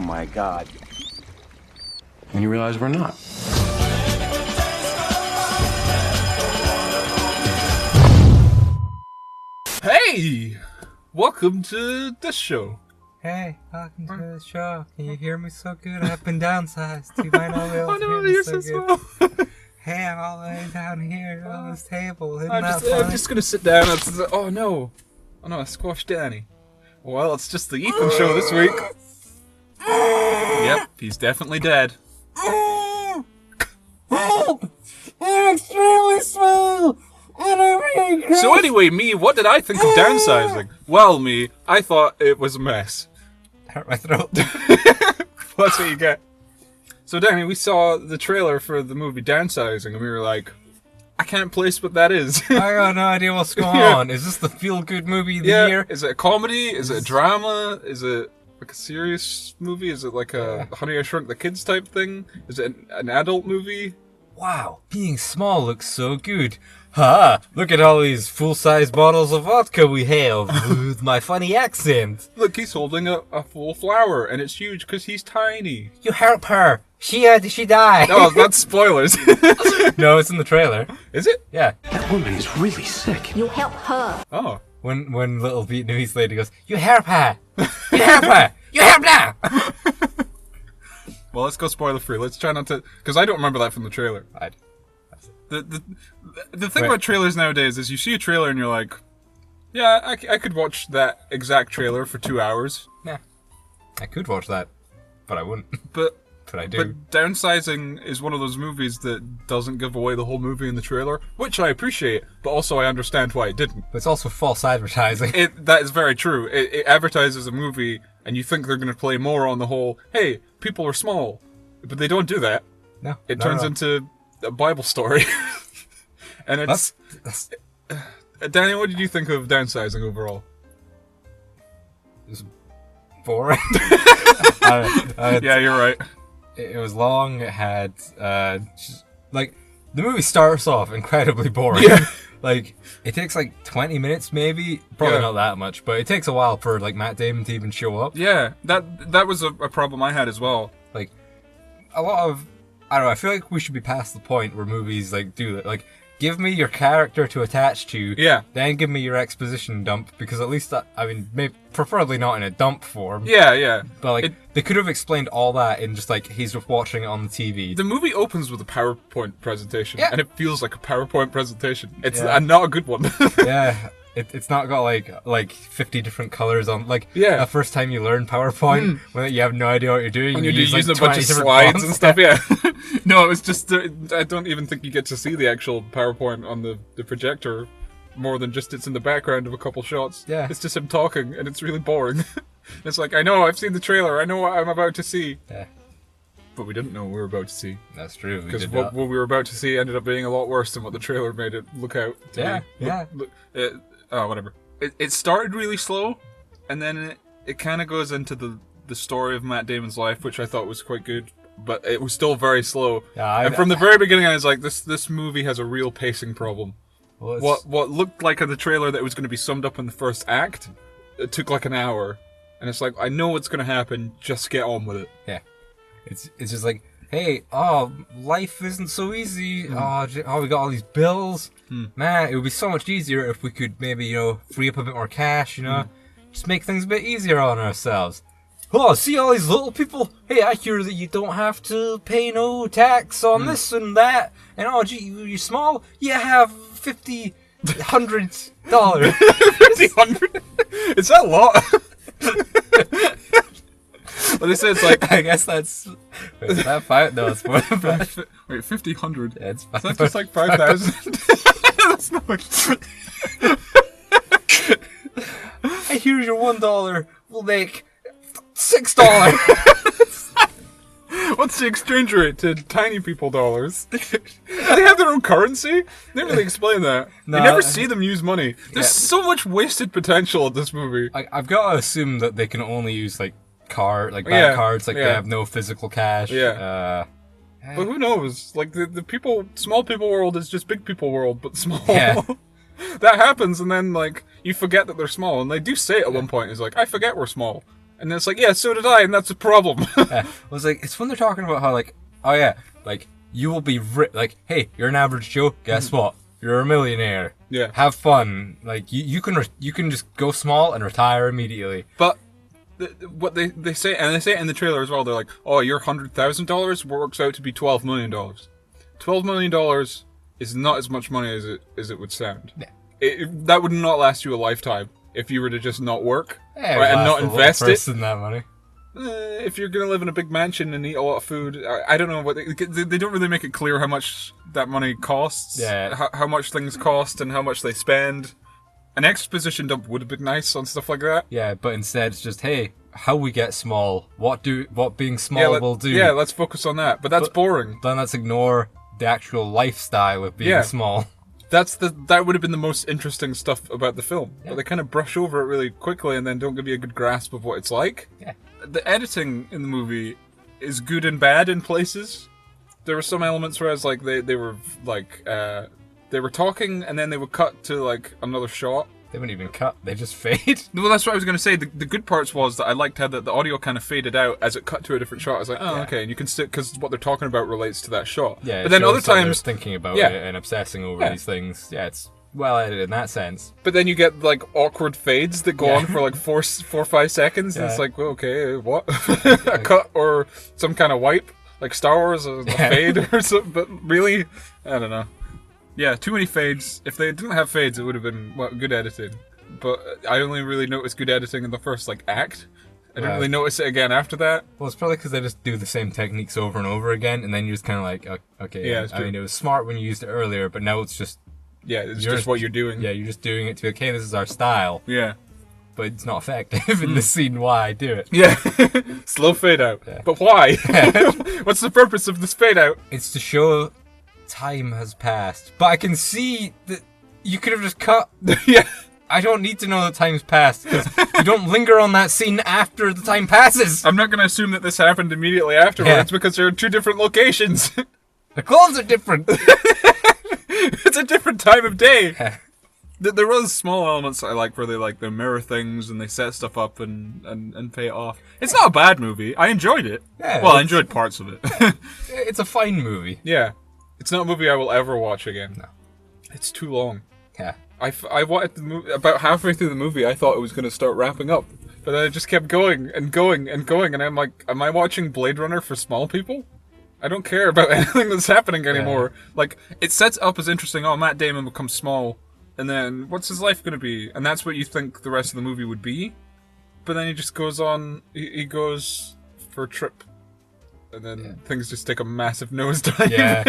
my God. And you realize we're not. Hey! Welcome to this show. Hey, welcome to the show. Can you hear me so good? I've been downsized. You might not be able to hear me you're so so good. small. Hey, I'm all the way down here on this table. Isn't I'm that just, funny? I'm just gonna sit down and oh no, I squashed Danny. Well, it's just the Ethan show this week. Yep, he's definitely dead. I'm extremely small. So anyway, me, what did I think of downsizing? Well, me, I thought it was a mess. Hurt my throat. That's what you get. So Danny, we saw the trailer for the movie Downsizing, and we were like, I can't place what that is. I got no idea what's going on. Is this the feel-good movie of the year? Is it a comedy? Is it a drama? Is it like a serious movie? Is it like a Honey, I Shrunk the Kids type thing? Is it an adult movie? Wow, being small looks so good. Ha! Look at all these full-size bottles of vodka we have with my funny accent. Look, he's holding a full flower, and it's huge because he's tiny. You help her. She died. Oh, that's spoilers. No, it's in the trailer. Is it? Yeah. That woman is really sick. You help her. Oh. When little Vietnamese lady goes, you help her. You help her. You help now. Well, let's go spoiler free. Let's try not to, because I don't remember that from the trailer. The thing about trailers nowadays is you see a trailer and you're like, yeah, I could watch that exact trailer for 2 hours. Yeah. I could watch that, but I wouldn't. But I do. But Downsizing is one of those movies that doesn't give away the whole movie in the trailer, which I appreciate, but also I understand why it didn't. But it's also false advertising. That is very true. It advertises a movie, and you think they're going to play more on the whole, hey, people are small. But they don't do that. No. It turns into a Bible story. And it's... That's Danny, what did you think of Downsizing overall? it's boring. Yeah, you're right. It was long. It had the movie starts off incredibly boring. Yeah. Like it takes like 20 minutes, maybe. Probably not that much, but it takes a while for like Matt Damon to even show up. Yeah, that was a problem I had as well. Like a lot of I don't know. I feel like we should be past the point where movies like do that. Like give me your character to attach to. Yeah. Then give me your exposition dump because at least maybe preferably not in a dump form. Yeah. But like they could have explained all that in just like he's just watching it on the TV. The movie opens with a PowerPoint presentation, Yeah. and it feels like a PowerPoint presentation. It's Yeah. not a good one. Yeah, it's not got like 50 different colors on. Like the first time you learn PowerPoint, when you have no idea what you're doing, And you're use, using like, a bunch 20 of different slides fonts. and stuff, yeah. No, it was just, I don't even think you get to see the actual PowerPoint on the projector more than just it's in the background of a couple shots. Yeah. It's just him talking, and it's really boring. It's like, I know, I've seen the trailer, I know what I'm about to see. Yeah, But we didn't know what we were about to see. that's true. Because what we were about to see ended up being a lot worse than what the trailer made it look out to be. Whatever. It started really slow, and then it kind of goes into the story of Matt Damon's life, which I thought was quite good, but it was still very slow. Yeah, and from the very beginning, I was like, this movie has a real pacing problem. Well, What looked like in the trailer that it was going to be summed up in the first act, it took like an hour, and it's like, I know what's going to happen, just get on with it. Yeah, it's just like, hey, life isn't so easy. We got all these bills. Man, it would be so much easier if we could maybe, free up a bit more cash, just make things a bit easier on ourselves. Oh, see all these little people? Hey, I hear that you don't have to pay no tax on this and that. And gee, you're small? You have $50, $100. $100? Is that a lot? Well, they say it's like... I guess that's... Wait, is that five? No, it's more than five. Wait, 50, 100? Yeah, it's Is that just like 5,000? That's not much. I hear your $1 will make $6. What's the exchange rate to tiny people dollars? Do they have their own currency? They didn't really explain that. No, you never see them use money. There's Yeah. so much wasted potential in this movie. I've got to assume that they can only use bank cards, they have no physical cash. Yeah. But who knows? Like, the people, small people world is just big people world, but small. Yeah. That happens, and then, like, you forget that they're small. And they do say it at one point, it's like, I forget we're small. And then it's like, yeah, so did I, and that's a problem. Yeah. I was like, it's when they're talking about how, like, oh yeah, like, you will be like, hey, you're an average Joe, guess what? You're a millionaire. Yeah. Have fun. Like, you can just go small and retire immediately. But what they say, and they say it in the trailer as well, they're like, oh, your $100,000 works out to be $12 million. $12 million is not as much money as it would sound. Yeah. That would not last you a lifetime if you were to just not work Yeah, right, and not invest it. That money. If you're going to live in a big mansion and eat a lot of food, I don't know what they don't really make it clear how much that money costs. Yeah. How much things cost and how much they spend. An exposition dump would have been nice on stuff like that. Yeah, but instead it's just, hey, how we get small, what being small will do. Yeah, let's focus on that. But that's boring. Then let's ignore the actual lifestyle of being small. That would have been the most interesting stuff about the film. Yeah. But they kind of brush over it really quickly and then don't give you a good grasp of what it's like. Yeah. The editing in the movie is good and bad in places. There were some elements where I was like, they were like, they were talking and then they would cut to like another shot. They wouldn't even cut, they just fade. Well, that's what I was going to say. The good parts was that I liked how the audio kind of faded out as it cut to a different shot. I was like, oh, okay, and you can still, because what they're talking about relates to that shot. Yeah, but then other times, they're thinking about it and obsessing over these things. Yeah, it's well edited in that sense. But then you get like awkward fades that go on for like 4 or 5 seconds, and it's like, well, okay, what? A cut or some kind of wipe, like Star Wars, a fade or something. But really, I don't know. Yeah, too many fades. If they didn't have fades, it would have been good editing. But I only really noticed good editing in the first like act. I didn't really notice it again after that. Well, it's probably because they just do the same techniques over and over again, and then you're just kind of like, okay. Yeah, I mean, it was smart when you used it earlier, but now it's just it's just what you're doing. Yeah, you're just doing it to be okay. This is our style. Yeah, but it's not effective in the scene. Why do it? Yeah, slow fade out. Yeah. But why? What's the purpose of this fade out? It's to show time has passed, but I can see that you could have just cut. Yeah. I don't need to know that time's passed, because you don't linger on that scene after the time passes. I'm not going to assume that this happened immediately afterwards, because they're in 2 different locations. The clothes are different. It's a different time of day. There was small elements I like where they like the mirror things and they set stuff up and pay it off. It's not a bad movie. I enjoyed it. Yeah, well, I enjoyed parts of it. It's a fine movie. Yeah. It's not a movie I will ever watch again. No. It's too long. Yeah. I watched the movie, about halfway through the movie, I thought it was going to start wrapping up. But then it just kept going and going and going, and I'm like, am I watching Blade Runner for small people? I don't care about anything that's happening anymore. Yeah. Like, it sets up as interesting, oh, Matt Damon becomes small, and then what's his life going to be? And that's what you think the rest of the movie would be. But then he just goes on, he goes for a trip, and then things just take a massive nosedive. Yeah.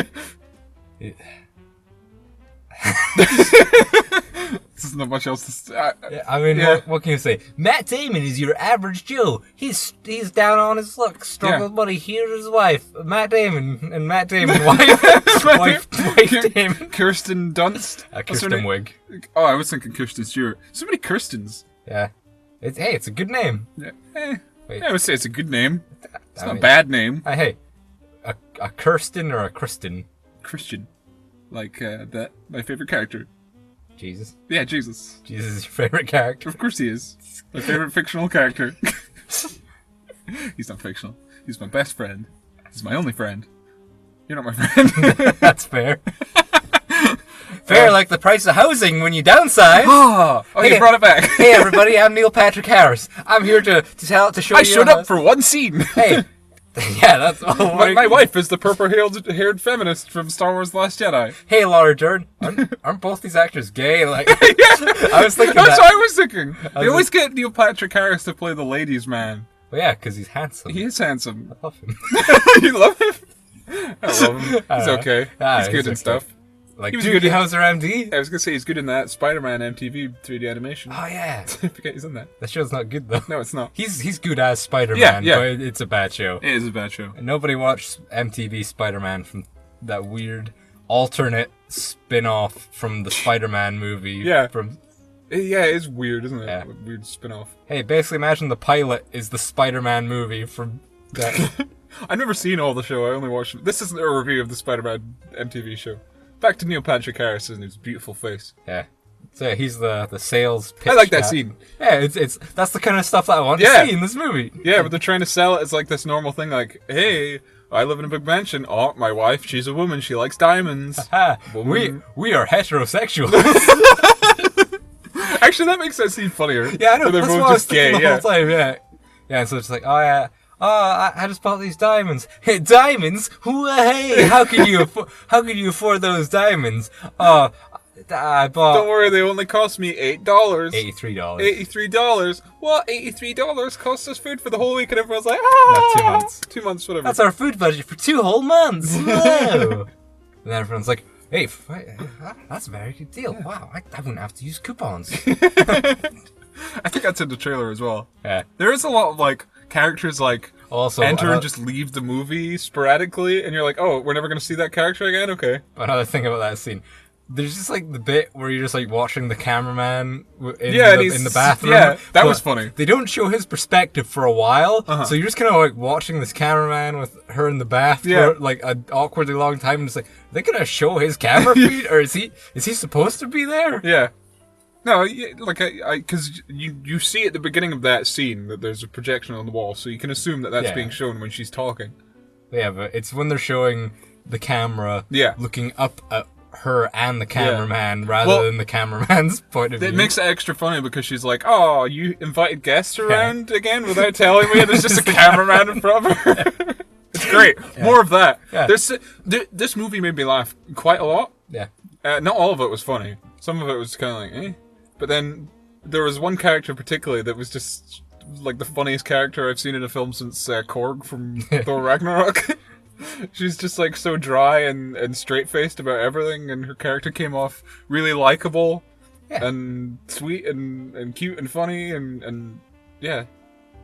There's not much else to say. I mean, what can you say? Matt Damon is your average Joe. He's down on his luck, struggling, buddy. Here's his wife, Matt Damon, and Matt Damon wife Damon. Kirsten Dunst. Kirsten Wig. Oh, I was thinking Kirsten Stewart. So many Kirstens. Yeah. It's a good name. Yeah. I would say it's a good name. It's not a bad name. Hey, a Kirsten or a Kristen? Christian. Like, my favorite character. Jesus? Yeah, Jesus. Jesus is your favorite character? Of course he is. My favorite fictional character. He's not fictional. He's my best friend. He's my only friend. You're not my friend. That's fair. Fair like the price of housing when you downsize. Oh, hey, you brought it back. Hey everybody, I'm Neil Patrick Harris. I'm here to show you. I showed up for one scene. Hey. Yeah, that's all. My wife is the purple-haired feminist from Star Wars: The Last Jedi. Hey, Laura Dern, aren't both these actors gay? Like, I was thinking that's what I was thinking. They always get Neil Patrick Harris to play the ladies' man. Well, yeah, because he's handsome. He is handsome. I love him. You love him? I love him. He's okay. He's good and stuff. Like, he was good in Hauser MD. I was gonna say he's good in that Spider-Man MTV 3D animation. Oh yeah, I forget he's in that. That show's not good though. No, it's not. He's good as Spider-Man, but it's a bad show. It is a bad show. And nobody watched MTV Spider-Man from that weird alternate spin-off from the Spider-Man movie. Yeah. Yeah, it is weird, isn't it? Yeah. A weird spin-off. Hey, basically imagine the pilot is the Spider-Man movie from that. I've never seen all the show. I only watched. This isn't a review of the Spider-Man MTV show. Back to Neil Patrick Harris and his beautiful face. Yeah. So yeah, he's the sales pitch I like that guy. scene. Yeah, it's that's the kind of stuff that I want to Yeah. see in this movie. Yeah, but they're trying to sell it as like this normal thing, like, hey, I live in a big mansion. Oh, my wife, she's a woman. She likes diamonds. We are heterosexual. Actually, that makes that scene funnier. Yeah, I know. They're That's both what I was just gay. thinking the whole time. Yeah, yeah. And so it's like, oh yeah, I just bought these diamonds. Hey, diamonds? Hey, how can you afford those diamonds? I bought. Don't worry, they only cost me $8. $83. $83. What? $83 costs us food for the whole week, and everyone's like, ah! No, 2 months. 2 months, whatever. That's our food budget for 2 whole months. Whoa. And then everyone's like, hey, that's a very good deal. Wow, I wouldn't have to use coupons. I think that's in the trailer as well. Yeah. There is a lot of, like, characters, like, Also, enter and just leave the movie sporadically, and you're like, oh, we're never going to see that character again? Okay. Another thing about that scene. There's just like the bit where you're just like watching the cameraman in the bathroom. Yeah, that but was funny. They don't show his perspective for a while, so you're just kind of like watching this cameraman with her in the bath for like an awkwardly long time. And it's like, are they gonna show his camera feed, or is he supposed to be there? Yeah. No, like because you see at the beginning of that scene that there's a projection on the wall, so you can assume that that's being shown when she's talking. Yeah, but it's when they're showing the camera looking up at her and the cameraman rather than the cameraman's point of view. It makes it extra funny because she's like, oh, you invited guests around again without telling me? There's just a cameraman in front of her. It's great. More of that. Yeah. This movie made me laugh quite a lot. Yeah. Not all of it was funny. Some of it was kind of like, eh. But then there was one character particularly that was just like the funniest character I've seen in a film since Korg from Thor Ragnarok. She's just like so dry and straight-faced about everything, and her character came off really likable and sweet and cute and funny and yeah.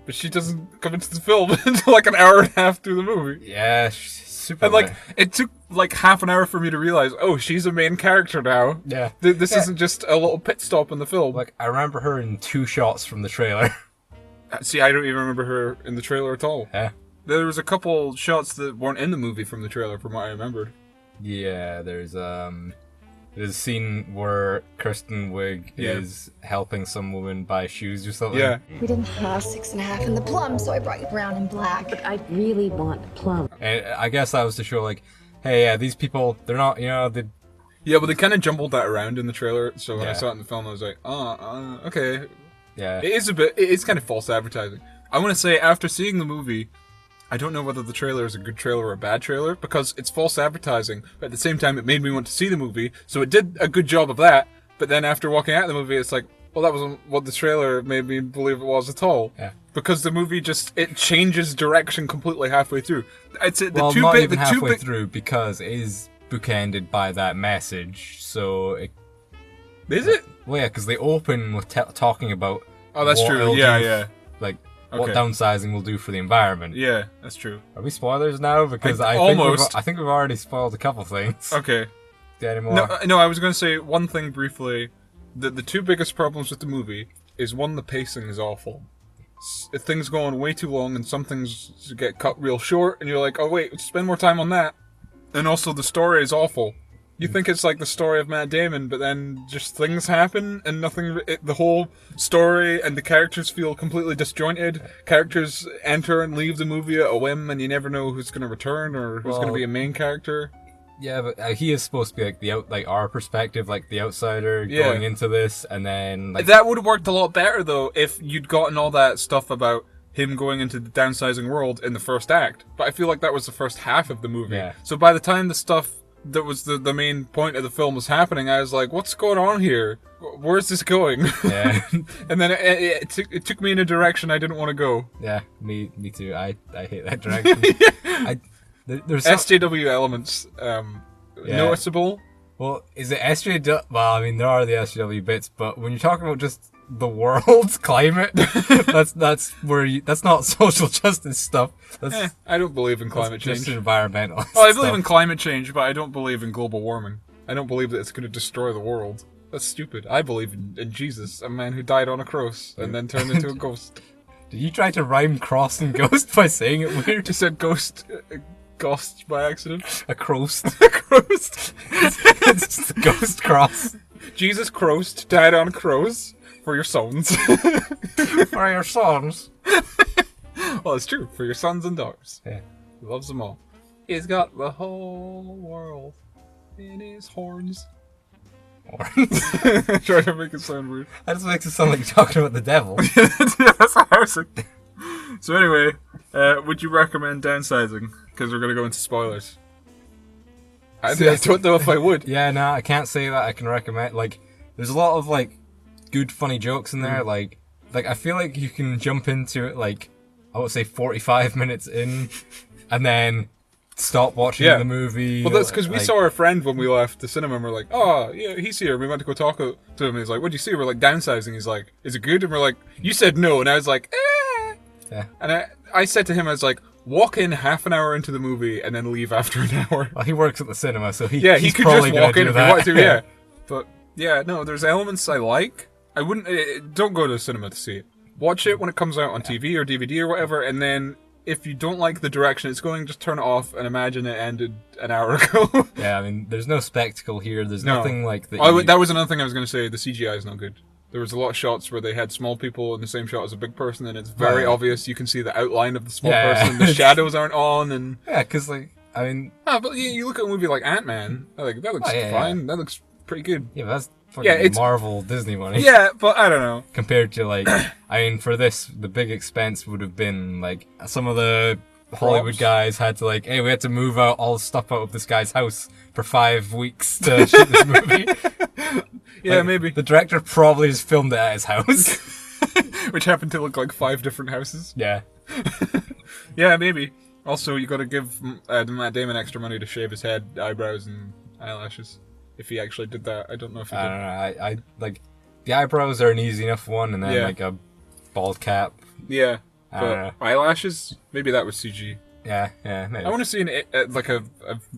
But she doesn't come into the film until like an hour and a half through the movie. Yeah, she's super. And like it took like half an hour for me to realize, oh, she's a main character now. Yeah. This isn't just a little pit stop in the film. Like I remember her in 2 shots from the trailer. See, I don't even remember her in the trailer at all. Yeah. There was a couple shots that weren't in the movie from the trailer, from what I remembered. Yeah, there's a scene where Kristen Wiig is helping some woman buy shoes or something. Yeah. We didn't have 6.5 in the plum, so I brought you brown and black. But I really want plum. And I guess that was to show, like, hey, yeah, these people, they're not, you know, they... Yeah, but they kind of jumbled that around in the trailer, so when I saw it in the film, I was like, okay. Yeah. It is kind of false advertising. I want to say, after seeing the movie, I don't know whether the trailer is a good trailer or a bad trailer, because it's false advertising, but at the same time it made me want to see the movie, so it did a good job of that, but then after walking out of the movie, it's like, well, that wasn't what the trailer made me believe it was at all. Yeah. Because the movie it changes direction completely halfway through. It's not even halfway through, because it is bookended by that message, so it... Is it? Well, yeah, because they open with talking about... Oh, that's true, yeah. Like... What downsizing will do for the environment. Yeah, that's true. Are we spoilers now? Because I think we've already spoiled a couple things. Okay. Anymore? No, I was going to say one thing briefly. The 2 biggest problems with the movie is, one, the pacing is awful. Things go on way too long, and some things get cut real short, and you're like, oh wait, spend more time on that. And also, the story is awful. You think it's like the story of Matt Damon, but then just things happen and nothing. The whole story and the characters feel completely disjointed. Characters enter and leave the movie at a whim, and you never know who's going to return or who's going to be a main character. Yeah, but he is supposed to be like our perspective, like the outsider going into this, and then like... That would have worked a lot better though if you'd gotten all that stuff about him going into the downsizing world in the first act. But I feel like that was the first half of the movie. Yeah. So by the time the stuff that was the main point of the film was happening, I was like, what's going on here? Where's this going? Yeah. And then it took me in a direction I didn't want to go. Yeah, me too. I hate that direction. There's SJW elements noticeable. Well, is it SJW? Well, I mean, there are the SJW bits, but when you're talking about just the world's climate, that's not social justice stuff. I don't believe in climate change. Just environmental. Well, I believe in climate change, but I don't believe in global warming. I don't believe that it's going to destroy the world. That's stupid. I believe in Jesus, a man who died on a cross and then turned into a ghost. Did you try to rhyme cross and ghost by saying it weird? Just said ghost by accident. A croast. A croast. It's just a ghost cross. Jesus Christ died on crows for your sons. For your sons. Well, it's true. For your sons and daughters. Yeah. He loves them all. He's got the whole world in his horns. Trying to make it sound weird. That just makes it sound like you're talking about the devil. Yeah, that's what I was thinking. So anyway, would you recommend Downsizing? Because we're going to go into spoilers. I don't know if I would. Yeah, no, I can't say that I can recommend. Like, there's a lot of, like, good, funny jokes in there. Like, I feel like you can jump into it, like, I would say 45 minutes in, and then stop watching the movie. Well, that's because we saw our friend when we left the cinema, and we're like, oh, yeah, he's here. We went to go talk to him. He's like, what'd you see? We're like, Downsizing. He's like, is it good? And we're like, you said no. And I was like, eh. Yeah. And I said to him, I was like, walk in half an hour into the movie and then leave after an hour. Well, he works at the cinema, so he he could probably just walk in if he that. wanted to, yeah. But, yeah, no, there's elements I like. I wouldn't, don't go to the cinema to see it. Watch it when it comes out on TV or DVD or whatever, and then if you don't like the direction it's going, just turn it off and imagine it ended an hour ago. Yeah, I mean, there's no spectacle here. There's nothing like that. That was another thing I was going to say. The CGI is not good. There was a lot of shots where they had small people in the same shot as a big person, and it's very obvious. You can see the outline of the small person. The shadows aren't on, and yeah, because like I mean, but you look at a movie like Ant-Man. Like that looks fine. Yeah. That looks pretty good. Yeah, but that's fucking Marvel Disney money. Yeah, but I don't know. Compared to like, I mean, for this, the big expense would have been like some of the Hollywood guys had to like, hey, we had to move out all the stuff out of this guy's house for 5 weeks to shoot this movie. Yeah, like, maybe. The director probably just filmed it at his house. Which happened to look like 5 different houses. Yeah. Yeah, maybe. Also, you gotta give Matt Damon extra money to shave his head, eyebrows, and eyelashes. If he actually did that. I don't know if he did. I don't know. I like, the eyebrows are an easy enough one, and then like a bald cap. Yeah. But eyelashes? Maybe that was CG. Yeah, maybe. I want to see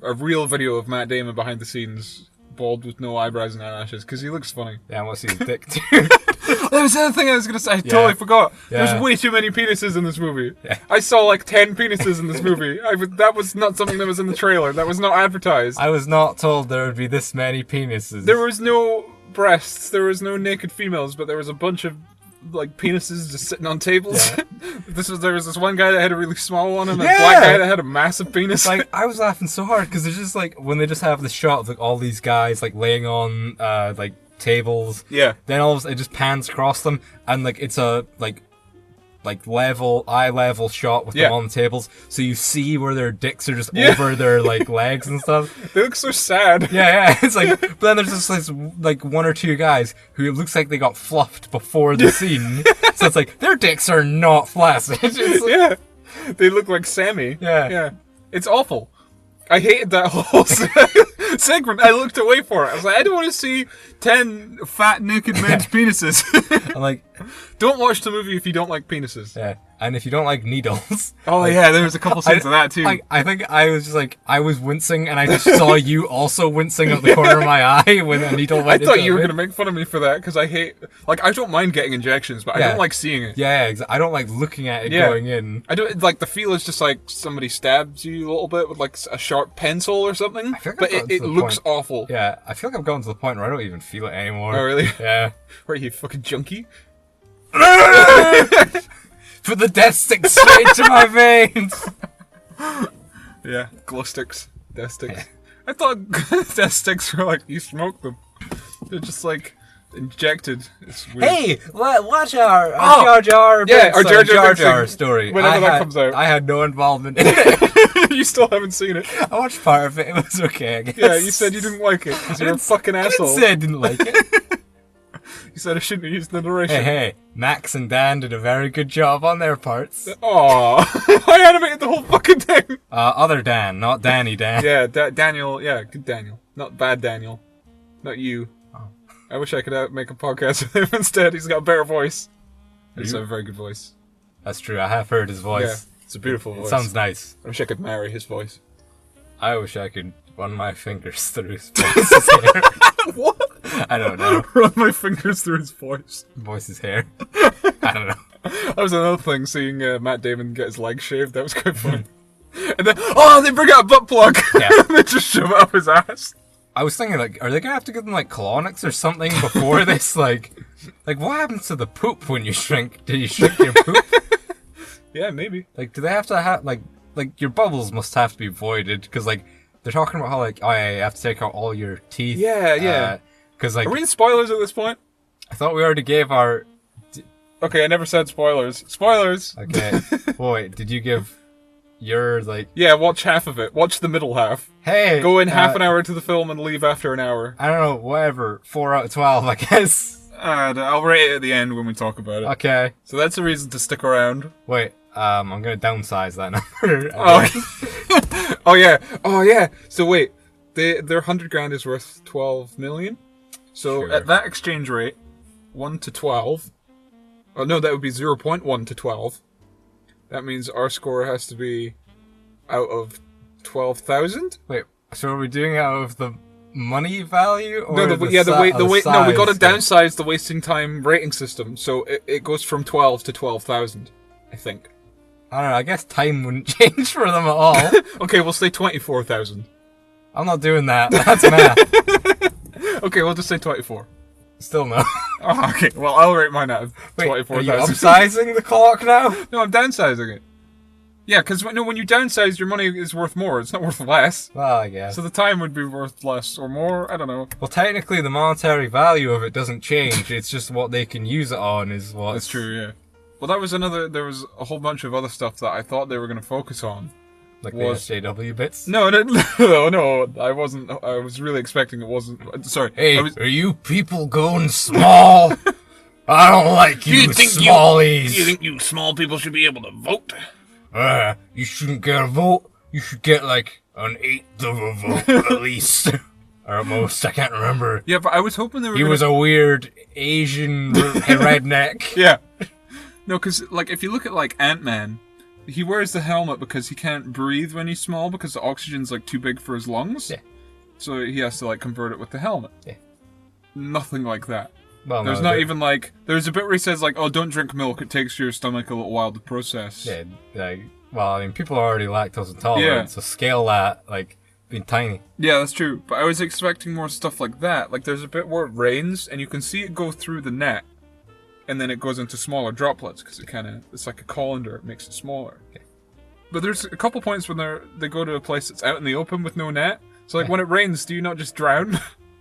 a real video of Matt Damon behind the scenes, bald with no eyebrows and eyelashes, because he looks funny. Yeah, I want to see his dick too. That was the other thing I was going to say. I totally forgot. Yeah. There's way too many penises in this movie. Yeah. I saw like 10 penises in this movie. That was not something that was in the trailer. That was not advertised. I was not told there would be this many penises. There was no breasts. There was no naked females, but there was a bunch of like penises just sitting on tables. Yeah. There was this one guy that had a really small one and a black guy that had a massive penis. Like I was laughing so hard because it's just like when they just have the shot of like all these guys like laying on like tables. Yeah. Then all of a sudden it just pans across them and like it's a like eye level shot with them on the tables, so you see where their dicks are just over their like legs and stuff. They look so sad. Yeah. It's like, but then there's just this, like 1 or 2 guys who it looks like they got fluffed before the scene. So it's like their dicks are not flaccid. Yeah, they look like Sammy. Yeah. It's awful. I hated that whole segment. I looked away for it. I was like, I don't want to see 10 fat naked men's penises. I'm like, don't watch the movie if you don't like penises. Yeah, and if you don't like needles. Oh like, yeah, there was a couple scenes of that too. I think I was just like, I was wincing, and I just saw you also wincing at the corner of my eye when a needle went. I thought you were going to make fun of me for that because I hate, like, I don't mind getting injections, but I don't like seeing it. Yeah, I don't like looking at it going in. I don't like the feel is just like somebody stabs you a little bit with like a sharp pencil or something. I feel like but it looks awful. Yeah, I feel like I've gotten to the point where I don't even feel it anymore. Oh really? Yeah. Where are you, fucking junkie? Put the death sticks straight to my veins. Yeah, glow sticks, death sticks. I thought death sticks were like you smoke them. They're just like injected. It's weird. Hey, watch our Jar Jar. Yeah, our Jar Jar story. Whenever that comes out, I had no involvement in it. You still haven't seen it. I watched part of it. It was okay, I guess. Yeah, you said you didn't like it because you're a fucking asshole. I didn't say I didn't like it. You said I shouldn't have used the narration. Hey, Max and Dan did a very good job on their parts. Aww. I animated the whole fucking thing. Other Dan, not Danny Dan. Yeah, Daniel. Yeah, good Daniel. Not bad Daniel. Not you. Oh. I wish I could make a podcast with him instead. He's got a better voice. He's a very good voice. That's true. I have heard his voice. Yeah, it's a beautiful voice. It sounds nice. I wish I could marry his voice. I wish I could run my fingers through his voice's hair. What? I don't know. Run my fingers through his voice's hair. I don't know. That was another thing, seeing Matt Damon get his legs shaved. That was quite funny. And then, they bring out a butt plug. Yeah. And they just shove it up his ass. I was thinking, like, are they gonna have to give them like colonics or something before this? Like what happens to the poop when you shrink? Do you shrink your poop? Yeah, maybe. Like, do they have to have like your bubbles must have to be voided because like they're talking about how like oh yeah, you have to take out all your teeth. Yeah. Because like Are we in spoilers at this point? I thought we already gave our. Okay, I never said spoilers. Spoilers. Okay. Well, wait, did you give your like? Yeah, watch half of it. Watch the middle half. Hey, Go in half an hour to the film and leave after an hour. I don't know. Whatever. 4 out of 12, I guess. I'll rate it at the end when we talk about it. Okay. So that's a reason to stick around. Wait. I'm gonna downsize that number. Oh yeah. So wait, their 100 grand is worth 12 million. So Sure. at that exchange rate, 1 to 12. Oh no, that would be 0.1 to 12. That means our score has to be out of 12,000. Wait. So are we doing it out of the money value or No, the weight. No, we got to size? downsize the wasting time rating system, so it goes from 12 to 12,000, I think. I don't know. I guess time wouldn't change for them at all. Okay, we'll say 24,000. I'm not doing that. That's math. Okay, we'll just say 24. Still no. Oh, okay, well, I'll rate mine at Wait, are you 24,000. upsizing the clock now? No, I'm downsizing it. Yeah, because when you downsize, your money is worth more. It's not worth less. Well, I guess. So the time would be worth less or more. I don't know. Well, technically, the monetary value of it doesn't change. It's just what they can use it on is what. That's true, yeah. Well, that was there was a whole bunch of other stuff that I thought they were going to focus on. Like was- the SJW bits. No, I wasn't. I was really expecting it wasn't. Sorry. Hey, I was, are you people going small? I don't like you, smallies. You think you small people should be able to vote? You shouldn't get a vote. You should get like an 1/8 of a vote at least, or at most. I can't remember. yeah, but I was hoping they were. He was a weird Asian redneck. Yeah. No, because like if you look at like Ant-Man, he wears the helmet because he can't breathe when he's small because the oxygen's like too big for his lungs. Yeah. So he has to like convert it with the helmet. Yeah. Nothing like that. Well, There's no, not even like there's a bit where he says like, "Oh, don't drink milk; it takes your stomach a little while to process." Yeah, like, well, I mean, people are already lactose intolerant, Yeah. so scale that like being tiny. Yeah, that's true. But I was expecting more stuff like that. Like there's a bit where it rains and you can see it go through the net, and then it goes into smaller droplets because it's like a colander. It makes it smaller. Okay. But there's a couple points when they go to a place that's out in the open with no net. So like when it rains, do you not just drown?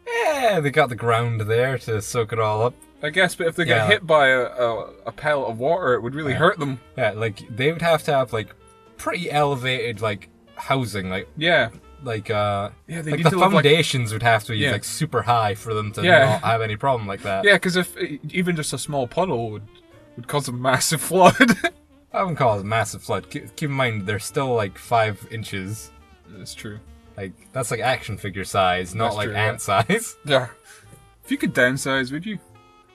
Yeah, they got the ground there to soak it all up. I guess, but if they Yeah. get hit by a pellet of water, it would really hurt them. Yeah, like they would have to have like pretty elevated like housing, Yeah. like Yeah, they like need the to live like foundations would have to be Yeah. like super high for them to Yeah. not have any problem like that. yeah, because if even just a small puddle would cause a massive flood. I wouldn't call it a massive flood. Keep in mind they're still like 5 inches. That's true. Like that's like action figure size, not That's like true, yeah. ant size. Yeah. If you could downsize, would you?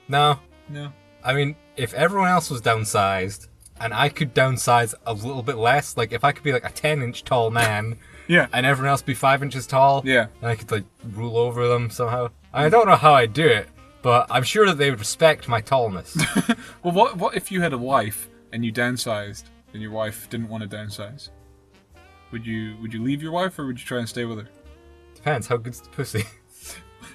No, No. I mean if everyone else was downsized and I could downsize a little bit less, like if I could be like a 10-inch tall man. Yeah. And everyone else be 5 inches tall. Yeah. And I could like rule over them somehow. I don't know how I'd do it, but I'm sure that they would respect my tallness. Well, what if you had a wife and you downsized and your wife didn't want to downsize? Would you leave your wife or would you try and stay with her? Depends, how good's the pussy?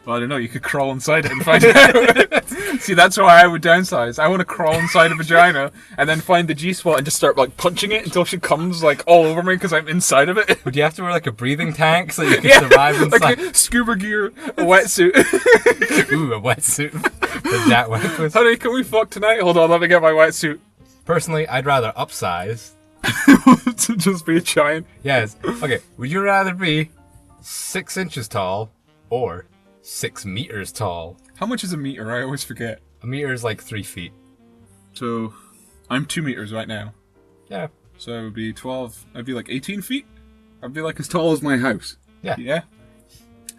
Well, I don't know. You could crawl inside it and find out. See, that's why I would downsize. I want to crawl inside a vagina and then find the G spot and just start like punching it until she comes like all over me because I'm inside of it. Would you have to wear like a breathing tank so you can survive inside? Like a scuba gear, a wetsuit. Ooh, a wetsuit for that weapon. Honey, can we fuck tonight? Hold on, let me get my wetsuit. Personally, I'd rather upsize. To just be a giant. Yes. Okay, would you rather be 6 inches tall or 6 meters tall? How much is a meter? I always forget. A meter is like 3 feet. So, I'm 2 meters right now. Yeah. So it would be 12. I'd be like 18 feet. I'd be like as tall as my house. Yeah. Yeah.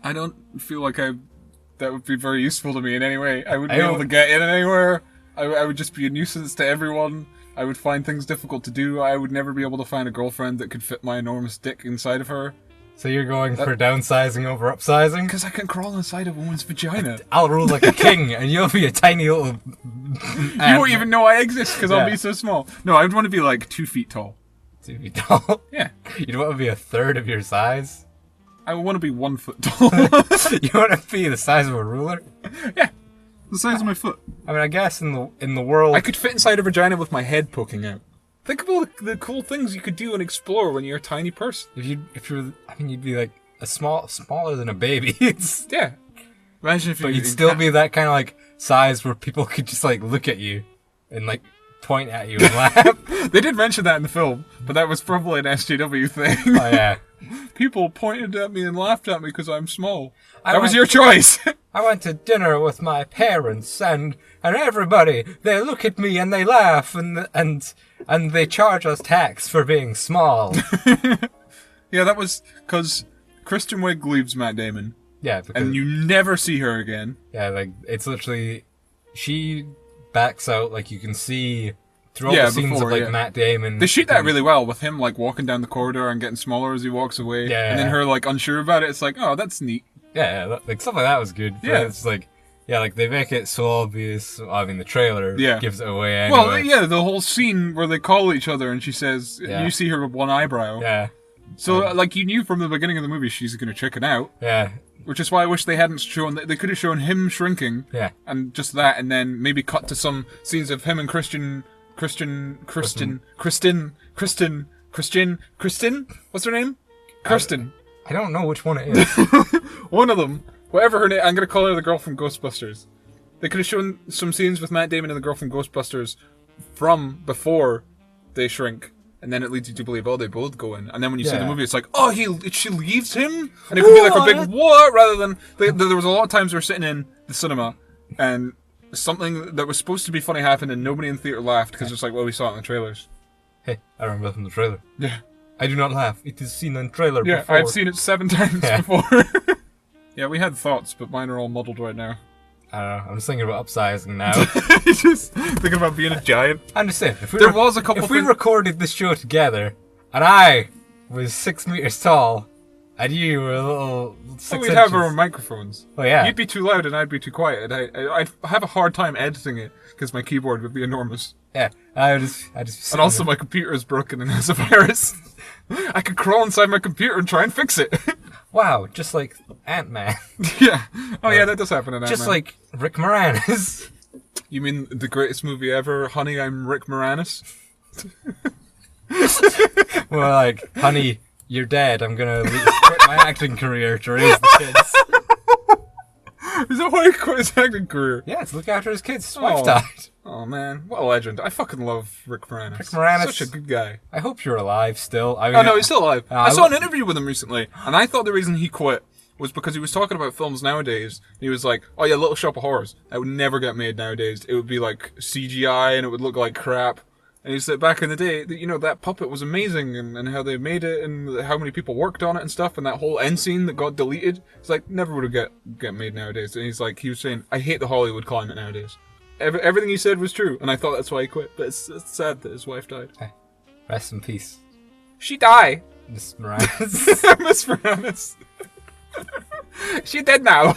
I don't feel like that would be very useful to me in any way. I wouldn't be able to get in anywhere. I would just be a nuisance to everyone. I would find things difficult to do. I would never be able to find a girlfriend that could fit my enormous dick inside of her. So you're going for downsizing over upsizing? Because I can crawl inside a woman's vagina. I'll rule like a king, and you'll be a tiny little... You won't even know I exist because I'll Yeah. be so small. No, I would want to be like 2 feet tall. 2 feet tall. Yeah. You'd want to be a third of your size? I want to be 1 foot tall. You want to be the size of a ruler? Yeah, the size of my foot. I mean, I guess in the world, I could fit inside a vagina with my head poking out. Think of all the cool things you could do and explore when you're a tiny person. you'd be like smaller than a baby. Yeah. Imagine if but you'd still be that kind of like size where people could just like look at you and like point at you and laugh. They did mention that in the film, but that was probably an SJW thing. Oh yeah. People pointed at me and laughed at me because I'm small. That was your choice. I went to dinner with my parents, and everybody, they look at me and they laugh, and they charge us tax for being small. Yeah, that was because Kristen Wiig leaves Matt Damon. Yeah, and you never see her again. Yeah, like it's literally she backs out. Like you can see through all the scenes of like Matt Damon. They shoot that really well with him like walking down the corridor and getting smaller as he walks away. Yeah, and then her like unsure about it. It's like, oh, that's neat. Yeah, like stuff like that was good. But it's like, yeah, like they make it so obvious. I mean, the trailer gives it away anyway. Well, yeah, the whole scene where they call each other and she says, you see her with one eyebrow. Yeah. So, like, you knew from the beginning of the movie she's going to chicken out. Yeah. Which is why I wish they hadn't shown... They could have shown him shrinking. Yeah. And just that, and then maybe cut to some scenes of him and Kristen... What's her name? Kirsten. I don't know which one it is. One of them. Whatever her name... I'm going to call her the girl from Ghostbusters. They could have shown some scenes with Matt Damon and the girl from Ghostbusters from before they shrink. And then it leads you to believe, oh, they both go in. And then when you see the movie, it's like, oh, she leaves him? And it could be like a big what? Rather than... There was a lot of times we were sitting in the cinema and something that was supposed to be funny happened and nobody in the theater laughed because it's like, well, we saw it in the trailers. Hey, I remember from the trailer. Yeah. I do not laugh. It is seen in the trailer before. Yeah, I've seen it 7 times before. Yeah, we had thoughts, but mine are all muddled right now. I don't know. I'm just thinking about upsizing now. Just thinking about being a giant. I'm just saying. If we recorded this show together, and I was 6 meters tall, and you were a little 6 inches. We'd have our own microphones. Oh yeah. You'd be too loud and I'd be too quiet. I'd have a hard time editing it because my keyboard would be enormous. Yeah. I just. And also my computer is broken and has a virus. I could crawl inside my computer and try and fix it. Wow, just like Ant-Man. Yeah. Oh yeah, that does happen in Ant-Man. Just like Rick Moranis. You mean the greatest movie ever, Honey, I'm Rick Moranis? Well, like, honey, you're dead. I'm gonna quit my acting career to raise the kids. Is that why he quit his acting career? Yeah, to look after his kids. His wife died. Oh man, what a legend! I fucking love Rick Moranis. Rick Moranis, such a good guy. I hope you're alive still. I mean, oh no, he's still alive. I saw an interview with him recently, and I thought the reason he quit was because he was talking about films nowadays. He was like, "Oh yeah, Little Shop of Horrors. That would never get made nowadays. It would be like CGI, and it would look like crap." And he said back in the day, you know, that puppet was amazing, and how they made it, and how many people worked on it and stuff, and that whole end scene that got deleted. It's like never would have get made nowadays. And he was saying, I hate the Hollywood climate nowadays. Everything he said was true, and I thought that's why he quit. But it's sad that his wife died. Hey, rest in peace. She died. Miss Moranis. Miss Moranis. She's dead now.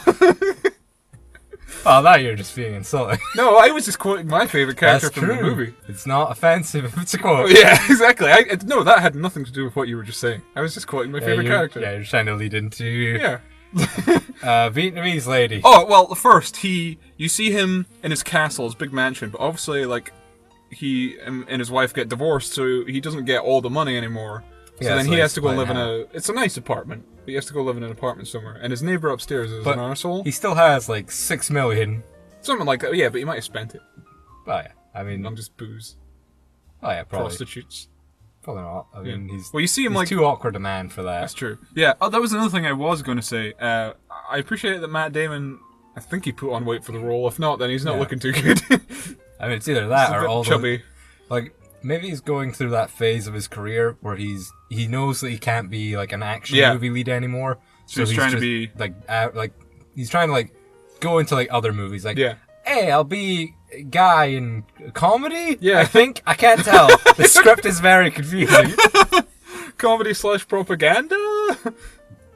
Oh, now you're just being insulting. No, I was just quoting my favorite character from the movie. It's not offensive if it's a quote. Yeah, exactly. No, that had nothing to do with what you were just saying. I was just quoting my favorite character. Yeah, you're trying to lead into... Vietnamese lady. Oh, well, first, you see him in his castle, his big mansion, but obviously, like, he and his wife get divorced, so he doesn't get all the money anymore. So then he has to go live in it's a nice apartment, but he has to go live in an apartment somewhere. And his neighbor upstairs is an arsehole. He still has, like, 6 million. Something like that, yeah, but he might have spent it. Oh, yeah. I mean... I'm just booze. Oh, yeah, probably. Prostitutes. Probably not. I mean, he's... Well, you see him, like... too awkward a man for that. That's true. Yeah, that was another thing I was going to say. I appreciate that Matt Damon... I think he put on weight for the role. If not, then he's not looking too good. I mean, it's either that or all chubby. Like... Maybe he's going through that phase of his career where he knows that he can't be like an action movie lead anymore. So he's trying to be he's trying to like go into like other movies. Like, hey, I'll be a guy in comedy. Yeah, I think I can't tell. The script is very confusing. Comedy / propaganda.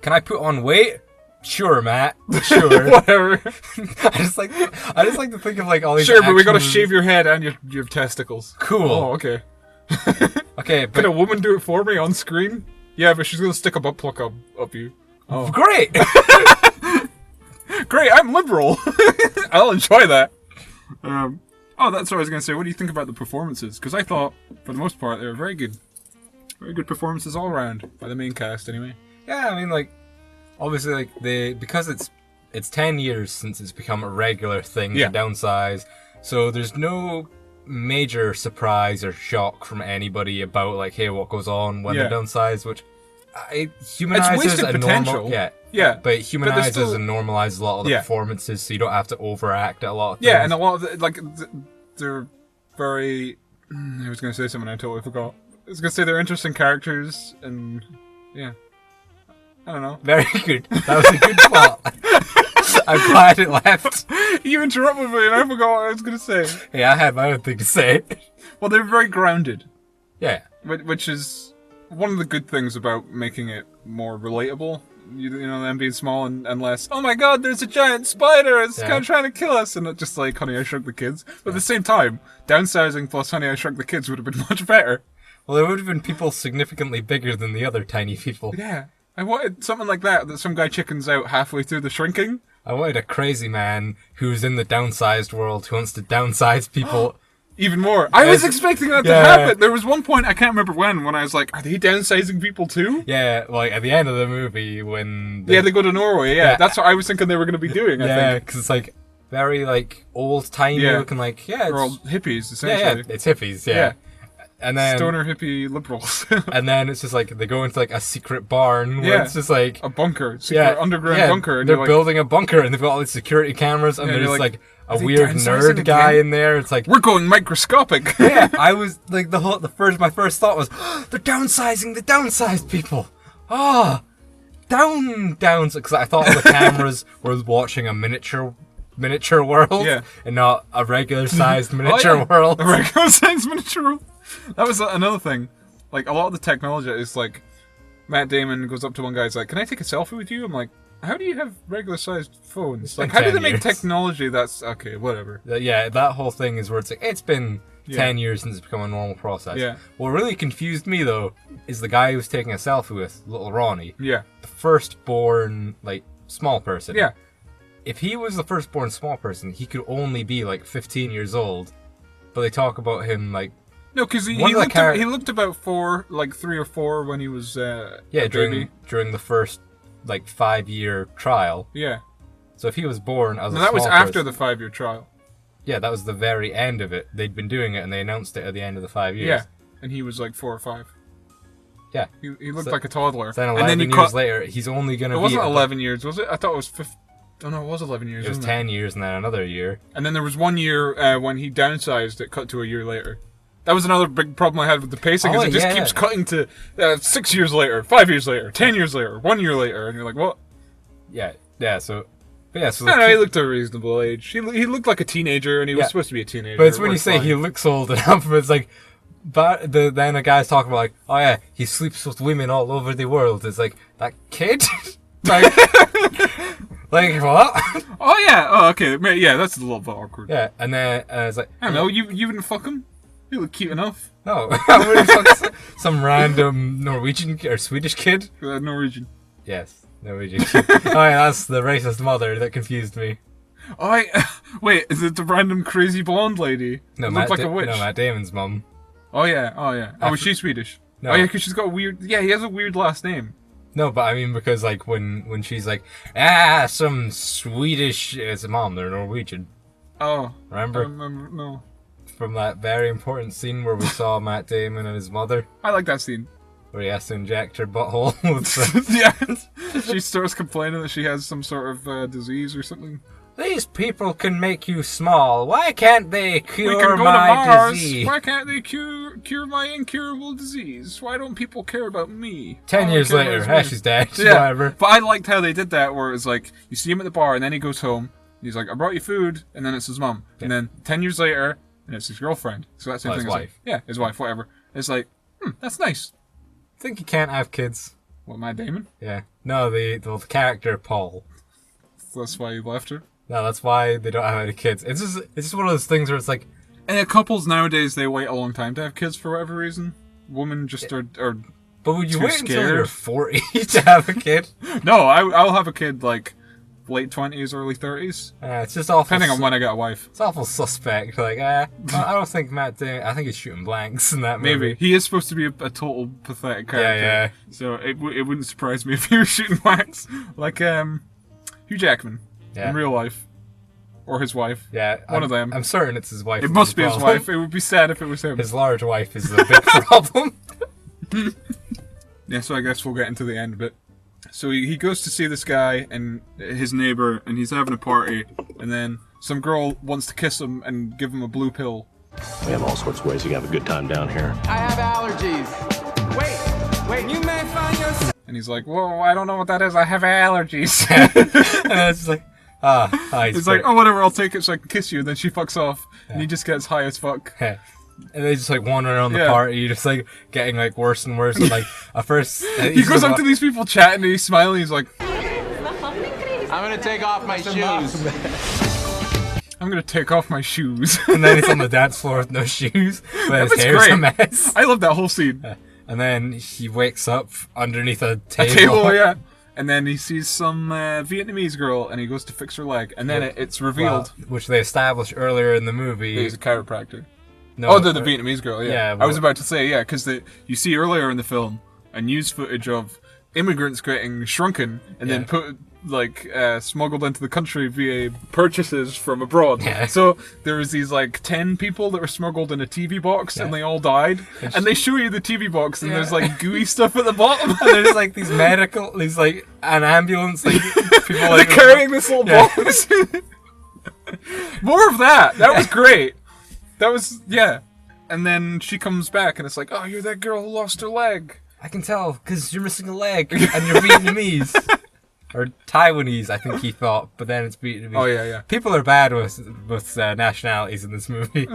Can I put on weight? Sure, Matt. Sure. Whatever. I just like to think of like all these. Sure, but we gotta shave your head and your testicles. Cool. Oh, okay. Okay, but can a woman do it for me on screen? Yeah, but she's gonna stick a butt plug up you. Oh. Great! Great, I'm liberal. I'll enjoy that. That's what I was going to say. What do you think about the performances? Because I thought, for the most part, they were very good. Very good performances all around, by the main cast, anyway. Yeah, I mean, like, obviously, like, because it's 10 years since it's become a regular thing to downsize, so there's no major surprise or shock from anybody about, like, hey, what goes on when they downsize, which it humanizes and potential. But it humanizes and normalizes a lot of the performances, so you don't have to overact at a lot of things. Yeah, and a lot of they're very. I was going to say something, I totally forgot. I was going to say they're interesting characters, and yeah, I don't know. Very good. That was a good plot. I'm glad it left. You interrupted me, and I forgot what I was going to say. Yeah, I had my own thing to say. Well, they're very grounded. Yeah, which is one of the good things about making it more relatable. You know, them being small and less, oh my god, there's a giant spider, it's kind of trying to kill us, and not just like Honey, I Shrunk the Kids. But at the same time, Downsizing plus Honey, I Shrunk the Kids would have been much better. Well, there would have been people significantly bigger than the other tiny people. Yeah. I wanted something like that some guy chickens out halfway through the shrinking. I wanted a crazy man who's in the downsized world who wants to downsize people. Even more. I was expecting that to happen. There was one point, I can't remember when I was like, are they downsizing people too? Yeah, like at the end of the movie when... they go to Norway, That's what I was thinking they were going to be doing, I think. Yeah, because it's like very like old-timey looking, like, they're all hippies, essentially. Yeah, it's hippies, yeah. And then stoner hippie liberals. And then it's just like they go into like a secret barn where it's just like a bunker, secret underground bunker. And they're building a bunker and they've got all these security cameras and there's like a weird nerd guy in there. It's like, we're going microscopic. Yeah, I was like my first thought was, they're downsizing the downsized people. Downs, because I thought the cameras were watching a miniature world, and not a regular sized miniature world. A regular sized miniature world. That was another thing. Like, a lot of the technology is like, Matt Damon goes up to one guy, he's like, can I take a selfie with you? I'm like, how do you have regular sized phones? Like, how do they make technology that's... Okay, whatever. Yeah, that whole thing is where it's like, it's been 10 years since it's become a normal process. Yeah. What really confused me, though, is the guy who was taking a selfie with, little Ronnie. Yeah. The firstborn, like, small person. Yeah. If he was the firstborn small person, he could only be, like, 15 years old. But they talk about him, like... No, because he looked about 3 or 4 when he was during the first 5-year trial. Yeah. So if he was born as a that small was after person, the 5-year trial. Yeah, that was the very end of it. They'd been doing it and they announced it at the end of the 5 years. Yeah, and he was like 4 or 5. Yeah. He looked like a toddler. Then 11 years later, he's only going to be... It wasn't 11 years, was it? I thought it was 15. Oh no, it was 11 years. It was 10 years and then another year. And then there was 1 year when he downsized, it cut to a year later. That was another big problem I had with the pacing, is it just keeps cutting to 6 years later, 5 years later, 10 years later, 1 year later, and you're like, what? So I don't know, he looked a reasonable age. He looked like a teenager, and he was supposed to be a teenager. But it's when you say he looks old enough, it's like, but then a guy's talking about like, oh yeah, he sleeps with women all over the world. It's like, that kid? like what? Oh yeah, oh okay, yeah, that's a little bit awkward. Yeah, and then it's like, I don't know, you wouldn't fuck him? You look cute enough. No, I wouldn't fuck some random Norwegian or Swedish kid. Norwegian. Yes, Norwegian. Oh yeah, that's the racist mother that confused me. Wait, is it the random crazy blonde lady? No, looked like a witch. No, Matt Damon's mum. Oh yeah. Oh, is she Swedish? No. Oh yeah, because she's got a weird... Yeah, he has a weird last name. No, but I mean because like when she's like, some Swedish... It's a mom, they're Norwegian. Oh. Remember? I remember, no. From that very important scene where we saw Matt Damon and his mother. I like that scene. Where he has to inject her butthole with Yeah. She starts complaining that she has some sort of disease or something. These people can make you small. Why can't they cure we can go my to Mars. disease? Why can't they cure my incurable disease? Why don't people care about me? 10 years later, she's dead. Yeah. Whatever. But I liked how they did that, where it's like, you see him at the bar, and then he goes home, and he's like, I brought you food, and then it's his mum. Yeah. And then 10 years later, and it's his girlfriend. So that's the same thing. His wife. Like, his wife, whatever. It's like, that's nice. I think you can't have kids. What, Matt Damon? Yeah. No, the character, Paul. So that's why you left her? No, that's why they don't have any kids. It's just one of those things where it's like... And couples nowadays, they wait a long time to have kids for whatever reason. Women just are But would you too wait until you're scared. 40 to have a kid? No, I'll have a kid like late 20s, early 30s, It's just awful. depending on when I get a wife. It's awful suspect. Like, I don't think Matt Damon. I think he's shooting blanks in that movie. Maybe he is supposed to be a total pathetic character. Yeah. So it wouldn't surprise me if he was shooting wax like Hugh Jackman in real life, or his wife. Yeah, one of them. I'm certain it's his wife. It must be his wife. It would be sad if it was him. His large wife is the big problem. Yeah, so I guess we'll get into the end of it. So he goes to see this guy and his neighbor, and he's having a party, and then some girl wants to kiss him and give him a blue pill. We have all sorts of ways to have a good time down here. I have allergies. Wait, you may find yourself. And he's like, whoa, I don't know what that is. I have allergies. And it's like, He's like, oh, whatever, I'll take it so I can kiss you. And then she fucks off, and he just gets high as fuck. And they just like wander around the party, just like getting like worse and worse. And like at first, he goes up to these people chatting, and he's smiling. He's like, I'm gonna take off my shoes. I'm gonna take off my shoes. And then he's on the dance floor with no shoes, but his hair's great. a mess. I love that whole scene. And then he wakes up underneath a table. A table, yeah. And then he sees some Vietnamese girl, and he goes to fix her leg. And then it's revealed, which they established earlier in the movie. he's a chiropractor. No, the Vietnamese girl, yeah. I was about to say, yeah, because you see earlier in the film a news footage of immigrants getting shrunken and then put smuggled into the country via purchases from abroad. Yeah. So there was these 10 people that were smuggled in a TV box and they all died. And they show you the TV box and there's gooey stuff at the bottom. And there's an ambulance, people they're carrying this little box. More of that. That was great. That was, yeah. And then she comes back and it's like, oh, you're that girl who lost her leg. I can tell, because you're missing a leg, and you're Vietnamese. Or Taiwanese, I think he thought, but then it's Vietnamese. Oh, yeah. People are bad with nationalities in this movie.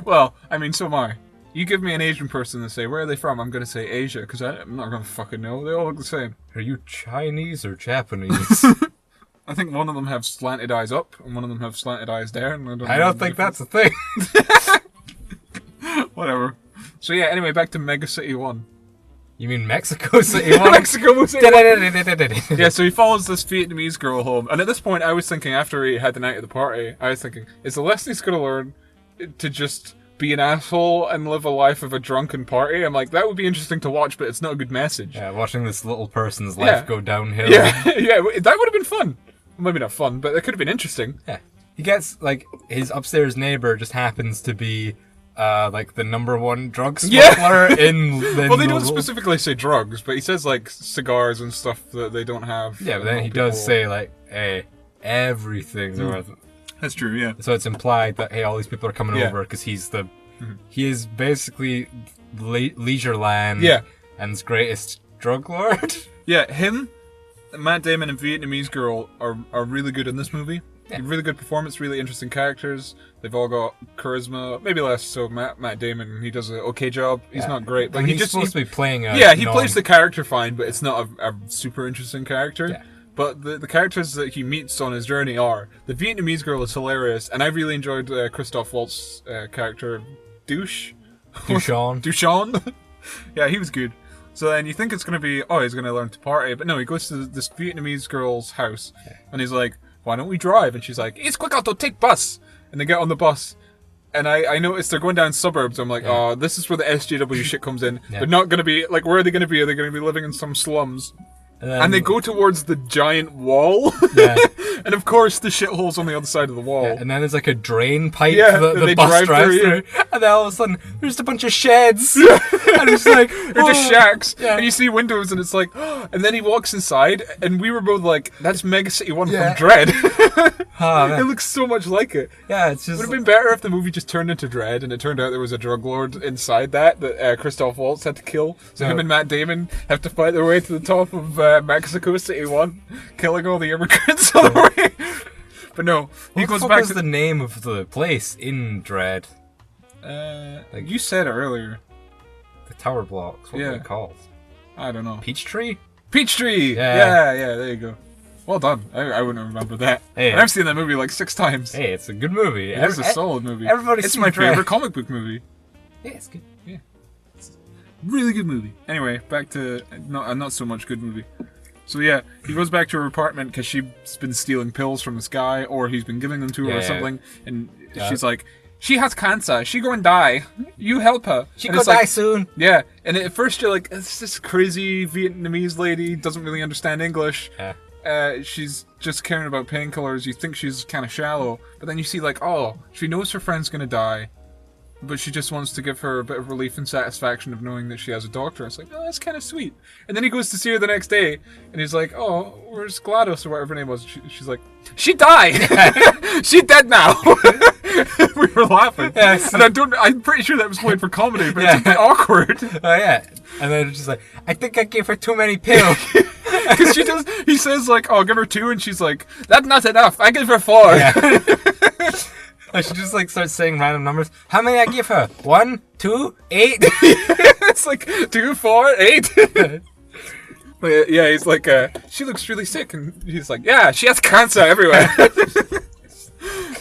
Well, I mean, so am I. You give me an Asian person and say, where are they from? I'm going to say Asia, because I'm not going to fucking know. They all look the same. Are you Chinese or Japanese? I think one of them have slanted eyes up, and one of them have slanted eyes down. I don't think that's a thing. Whatever. So yeah, anyway, back to Mega City 1. You mean Mexico City 1? Mexico City 1. Yeah, so he follows this Vietnamese girl home, and at this point I was thinking, after he had the night at the party, I was thinking, is the lesson he's going to learn to just be an asshole and live a life of a drunken party? I'm like, that would be interesting to watch, but it's not a good message. Yeah, watching this little person's life go downhill. Yeah, that would have been fun. Maybe not fun, but it could have been interesting. Yeah. He gets, his upstairs neighbor just happens to be, the number one drug smuggler in well, they don't specifically say drugs, but he says, cigars and stuff that they don't have. Yeah, but then he does say, hey, everything's worth it. That's true, yeah. So it's implied that, hey, all these people are coming over because he's he is basically Leisureland and his greatest drug lord. Yeah, him, Matt Damon, and Vietnamese girl are really good in this movie. Yeah. Really good performance, really interesting characters. They've all got charisma. Maybe less so Matt Damon. He does an okay job. He's not great, but he's supposed to be playing a he plays the character fine, but it's not a super interesting character. Yeah. But the characters that he meets on his journey are. The Vietnamese girl is hilarious, and I really enjoyed Christoph Waltz's character, Dushan. Yeah, he was good. So then you think it's going to be, he's going to learn to party, but no, he goes to this Vietnamese girl's house, and he's like, why don't we drive? And she's like, it's quick, I'll take bus. And they get on the bus, and I noticed they're going down suburbs. I'm like, this is where the SJW shit comes in. Yeah. They're not going to be, where are they going to be? Are they going to be living in some slums? And they go towards the giant wall. Yeah. And of course, the shithole's on the other side of the wall. Yeah, and then there's a drain pipe that the bus drives through. And then all of a sudden, there's just a bunch of sheds. Yeah. And it's like, they're just shacks. Yeah. And you see windows, and it's like, and then he walks inside, and we were both like, that's Mega City 1 from Dread. It looks so much like it. Yeah, it's just. Would have been better if the movie just turned into Dread, and it turned out there was a drug lord inside that Christoph Waltz had to kill. So him and Matt Damon have to fight their way to the top of Mexico City 1, killing all the immigrants on the way. But no, he goes back to the name of the place in Dread. You said it earlier. The tower blocks. What are they called? I don't know. Peachtree? Peachtree! Yeah, there you go. Well done. I wouldn't remember that. Hey, and I've seen that movie 6 times. Hey, it's a good movie. It is a solid movie. Everybody's It's my favorite comic book movie. Yeah, it's good. Yeah. Really good movie. Anyway, back to not so much good movie. So yeah, he goes back to her apartment because she's been stealing pills from this guy, or he's been giving them to her or something, and she's like, she has cancer, she going to die, you help her. She gonna die soon. Yeah, and at first you're like, it's this crazy Vietnamese lady, doesn't really understand English. She's just caring about painkillers, you think she's kind of shallow, but then you see like, oh, she knows her friend's going to die, but she just wants to give her a bit of relief and satisfaction of knowing that she has a doctor. It's like, oh, that's kind of sweet. And then he goes to see her the next day, and he's like, oh, where's GLaDOS, or whatever her name was? She's like, she died! She's dead now! We were laughing. Yes. And I'm pretty sure that was played for comedy, but it's a bit awkward. Oh, yeah. And then it's just like, I think I gave her too many pills. Because he says like, oh, I'll give her 2, and she's like, that's not enough, I give her 4. Yeah. She just like starts saying random numbers. How many I give her? 1, 2, 8. It's like 2, 4, 8. But yeah, he's like, she looks really sick, and he's like, yeah, she has cancer everywhere.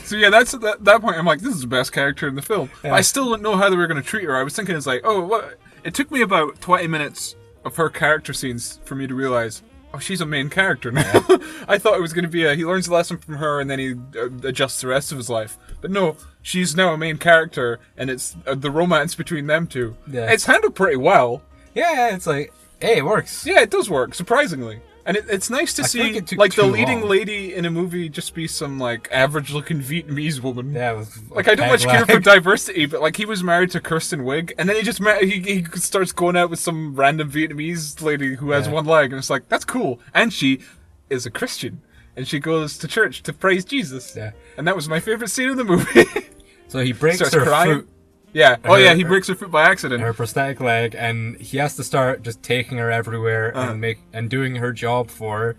So yeah, that's at that point. I'm like, this is the best character in the film. Yeah. I still don't know how they were going to treat her. I was thinking, it's like, oh, what? It took me about 20 minutes of her character scenes for me to realize, oh, she's a main character now. Yeah. I thought it was going to be he learns a lesson from her and then he adjusts the rest of his life. But no, she's now a main character, and it's the romance between them two. Yeah. It's handled pretty well. Yeah, it's like, hey, it works. Yeah, it does work, surprisingly. And it's nice to see like the leading lady in a movie just be some like average-looking Vietnamese woman. Yeah, like I don't much care for diversity, but like he was married to Kristen Wiig, and then he starts going out with some random Vietnamese lady who has one leg, and it's like, that's cool. And she is a Christian, and she goes to church to praise Jesus. Yeah, and that was my favorite scene of the movie. So he breaks her foot. Yeah. Oh yeah, he breaks her foot by accident. Her prosthetic leg, and he has to start just taking her everywhere and doing her job for her.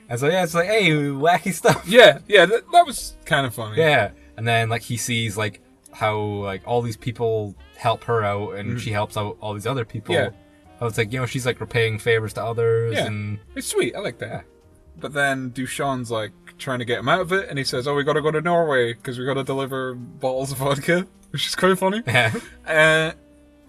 And so yeah, it's like, hey, wacky stuff. Yeah, that was kind of funny. Yeah, and then like he sees like how like all these people help her out, and she helps out all these other people. Yeah. So it's like, you know, she's like repaying favors to others. Yeah, and it's sweet. I like that. Yeah. But then Dushan's like trying to get him out of it, and he says, "Oh, we got to go to Norway because we got to deliver bottles of vodka," which is quite funny. Yeah.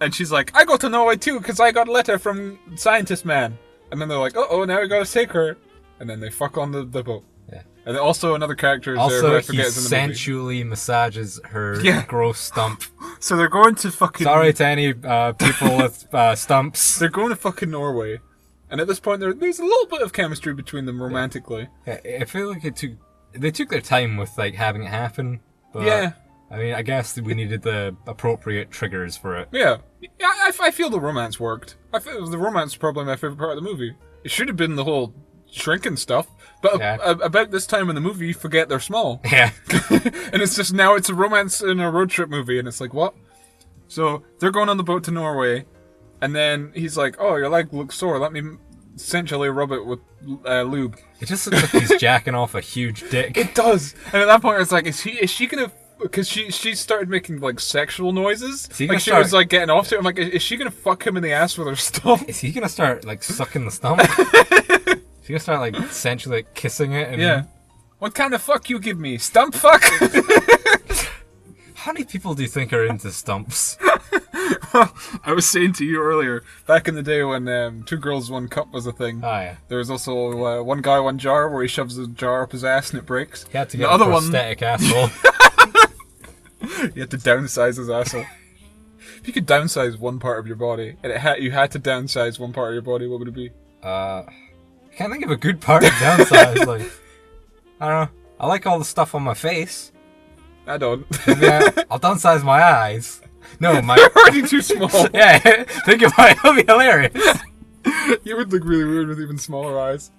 And she's like, "I go to Norway too because I got a letter from Scientist Man." And then they're like, "Oh, now we got to take her." And then they fuck on the boat. Yeah. And then also another character is there who I forget is in the movie. Sensually massages her gross stump. So they're going to fucking... Sorry to any people with stumps. They're going to fucking Norway. And at this point, there's a little bit of chemistry between them romantically. Yeah, I feel like they took their time with like having it happen. But, yeah. I mean, I guess we needed the appropriate triggers for it. Yeah. Yeah, I feel the romance worked. I feel the romance is probably my favorite part of the movie. It should have been the whole shrinking stuff. But about this time in the movie, you forget they're small. Yeah. And it's just now it's a romance in a road trip movie. And it's like, what? So they're going on the boat to Norway. And then he's like, "Oh, your leg looks sore. Let me essentially rub it with lube." It just looks like he's jacking off a huge dick. It does. And at that point, it's like, is she gonna? Because she started making like sexual noises. Like she was like getting off to it. I'm like, is she gonna fuck him in the ass with her stump? Is he gonna start like sucking the stump? Is he gonna start like essentially like, kissing it? And... Yeah. What kind of fuck you give me? Stump fuck? How many people do you think are into stumps? Well, I was saying to you earlier, back in the day when 2 girls, 1 cup was a thing. Oh, yeah. There was also 1 guy, 1 jar, where he shoves a jar up his ass and it breaks. He had to get a prosthetic asshole. He had to downsize his asshole. If you could downsize one part of your body, and you had to downsize one part of your body, what would it be? I can't think of a good part to downsize. Like, I don't know. I like all the stuff on my face. I don't. Yeah, I'll downsize my eyes. No, They're already too small. Yeah, think about it. It'll be hilarious. You would look really weird with even smaller eyes.